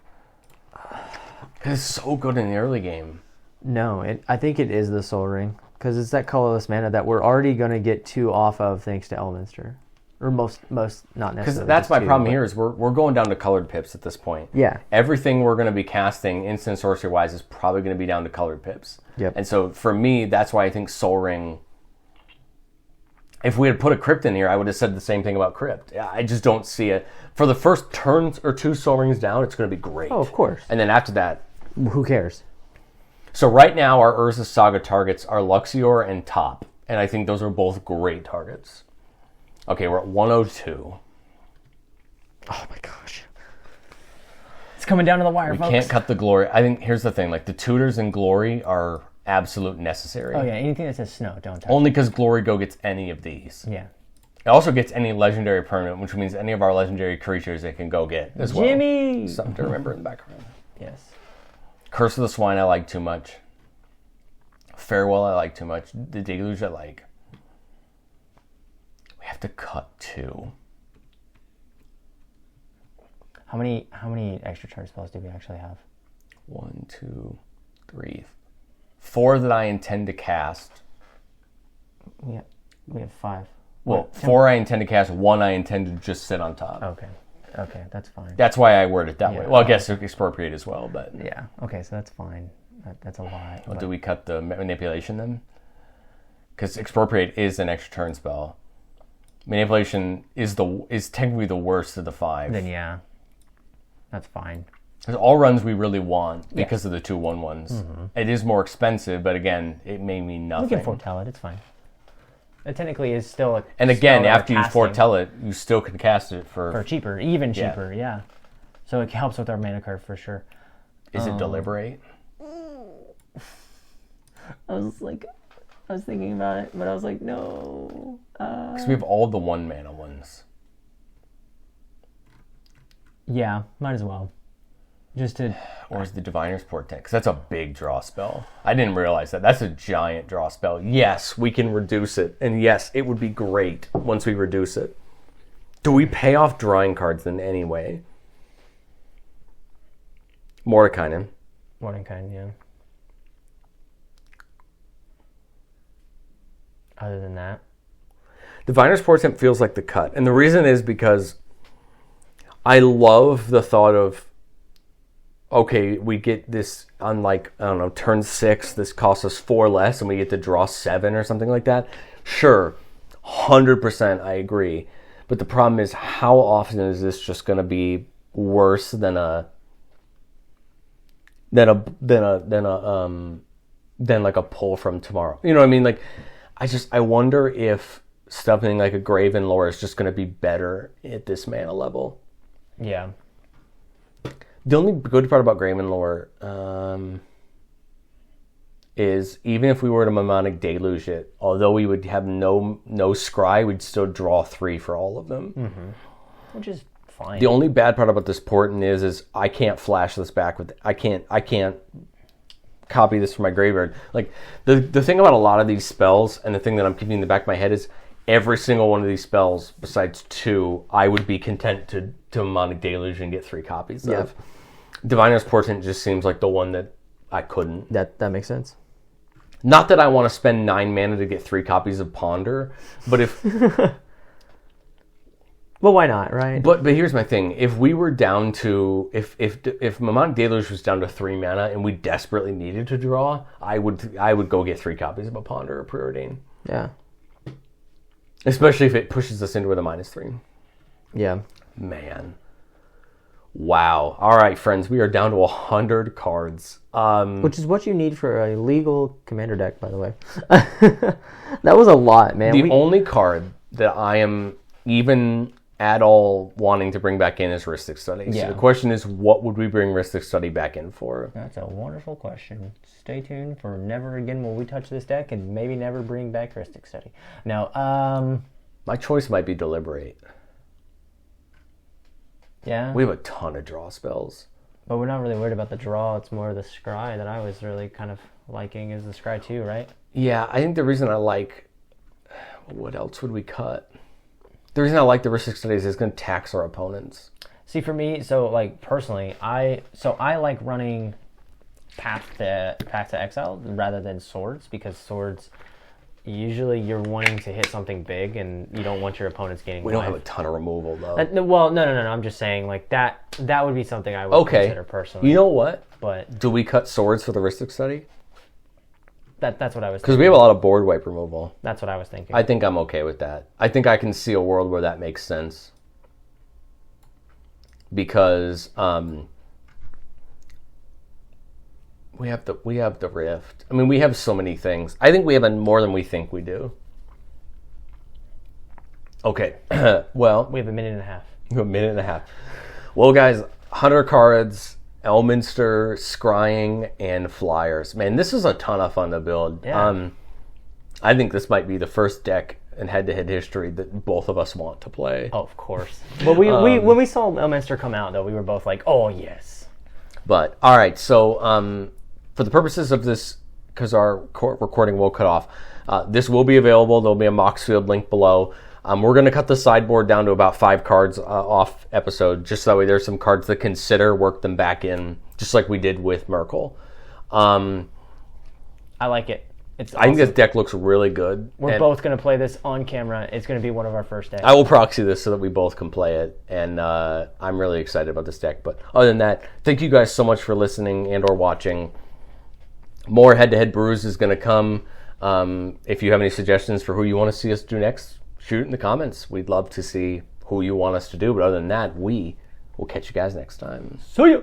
Because it's so good in the early game. No, I think it is the Soul Ring. Because it's that colorless mana that we're already going to get 2 off of thanks to Elminster. Or most not necessarily. Because that's my problem here is we're going down to colored pips at this point. Yeah. Everything we're going to be casting instant sorcery wise is probably going to be down to colored pips. Yep. And so for me, that's why I think Soul Ring. If we had put a Crypt in here, I would have said the same thing about Crypt. I just don't see it. For the first turn or 2 Soul Rings down, it's going to be great. Oh, of course. And then after that, who cares? So right now, our Urza Saga targets are Luxior and Top. And I think those are both great targets. Okay, we're at 102. Oh my gosh. It's coming down to the wire, We folks. can't cut the Glory. I think, here's the thing. Like, the Tutors and Glory are absolute necessary. Oh yeah, anything that says snow, don't touch. Only because Glory Go gets any of these. Yeah. It also gets any legendary permanent, which means any of our legendary creatures it can go get as well. Jimmy! Something to remember in the background. Yes. Curse of the Swine I like too much. Farewell I like too much. The Deluge I like. We have to cut 2. How many extra charge spells do we actually have? 1, 2, 3, 4 that I intend to cast. Yeah, we have 5. Well, 4 I intend to cast, 1 I intend to just sit on top. Okay, that's fine. That's why I word it that way. Well, I guess expropriate as well, but... Yeah, okay, so that's fine. That's a lot. Well, do we cut the manipulation then? Because expropriate is an extra turn spell. Manipulation is technically the worst of the 5. Then yeah, that's fine. Because all runs we really want because of the 2/1/1s. Mm-hmm. It is more expensive, but again, it may mean nothing. We can foretell it. It's fine. It technically is still a... And again, after you foretell it, you still can cast it for cheaper, even cheaper, yeah. So it helps with our mana curve for sure. Is it deliberate? I was thinking about it, but I was like, no. Because we have all the 1 mana ones. Yeah, might as well. Just to... Or is the Diviner's Portent? Because that's a big draw spell. I didn't realize that. That's a giant draw spell. Yes, we can reduce it. And yes, it would be great once we reduce it. Do we pay off drawing cards in any way? Mordekainen, yeah. Other than that? Diviner's Portent feels like the cut. And the reason is because I love the thought of, okay, we get this on turn 6, this costs us 4 less and we get to draw 7 or something like that. Sure, 100% I agree. But the problem is, how often is this just going to be worse than a pull from tomorrow? You know what I mean? Like, I wonder if something like a Graven Lore is just going to be better at this mana level. Yeah. The only good part about Graven Lore is, even if we were to Mnemonic Deluge it, although we would have no scry, we'd still draw 3 for all of them. Mm-hmm. Which is fine. The only bad part about this portent is I can't flash this back with... I can't copy this from my graveyard. Like, the thing about a lot of these spells, and the thing that I'm keeping in the back of my head is, every single one of these spells, besides 2, I would be content to Mnemonic Deluge and get 3 copies of. Diviner's Portent just seems like the one that I couldn't. That makes sense. Not that I want to spend 9 mana to get 3 copies of Ponder, but if... Well, why not, right? But here's my thing. If we were down to... If Mnemonic Deluge was down to 3 mana and we desperately needed to draw, I would go get 3 copies of a Ponder or Preordain. Yeah. Especially if it pushes us into a -3. Yeah. Man. Wow. All right, friends. We are down to 100 cards. Which is what you need for a legal commander deck, by the way. That was a lot, man. The only card that I am even at all wanting to bring back in is Rhystic Study. Yeah. So the question is, what would we bring Rhystic Study back in for? That's a wonderful question. Stay tuned for never again will we touch this deck, and maybe never bring back Rhystic Study. Now, my choice might be Deliberate. Yeah. We have a ton of draw spells. But we're not really worried about the draw. It's more the scry that I was really kind of liking, is the scry too, right? Yeah, I think the reason I like... What else would we cut? The reason I like the Rhystic Study is it's going to tax our opponents. See, for me, so like personally, I like running Path to Exile rather than Swords, because Swords... Usually you're wanting to hit something big and you don't want your opponents gaining We don't have a ton of removal, though. Well, no. I'm just saying, like, that would be something I would consider personally. You know what? But do we cut Swords for the Rhystic Study? That's what I was thinking. Because we have a lot of board wipe removal. That's what I was thinking. I think I'm okay with that. I think I can see a world where that makes sense. Because... We have the Rift. I mean, we have so many things. I think we have more than we think we do. Okay. Well, we have a minute and a half. A minute and a half. Well, guys, 100 cards, Elminster, scrying, and flyers. Man, this is a ton of fun to build. Yeah. I think this might be the first deck in head-to-head history that both of us want to play. Oh, of course. But when we saw Elminster come out, though, we were both like, oh, yes. But, all right, so... for the purposes of this, because our recording will cut off, this will be available. There'll be a Moxfield link below. We're going to cut the sideboard down to about 5 cards off episode, just so that way there's some cards to consider, work them back in, just like we did with Merkle. I like it. I think this deck looks really good. We're both going to play this on camera. It's going to be one of our first decks. I will proxy this so that we both can play it, and I'm really excited about this deck. But other than that, thank you guys so much for listening and or watching. More Head Brews is going to come. If you have any suggestions for who you want to see us do next, shoot it in the comments. We'd love to see who you want us to do. But other than that, we will catch you guys next time. See ya!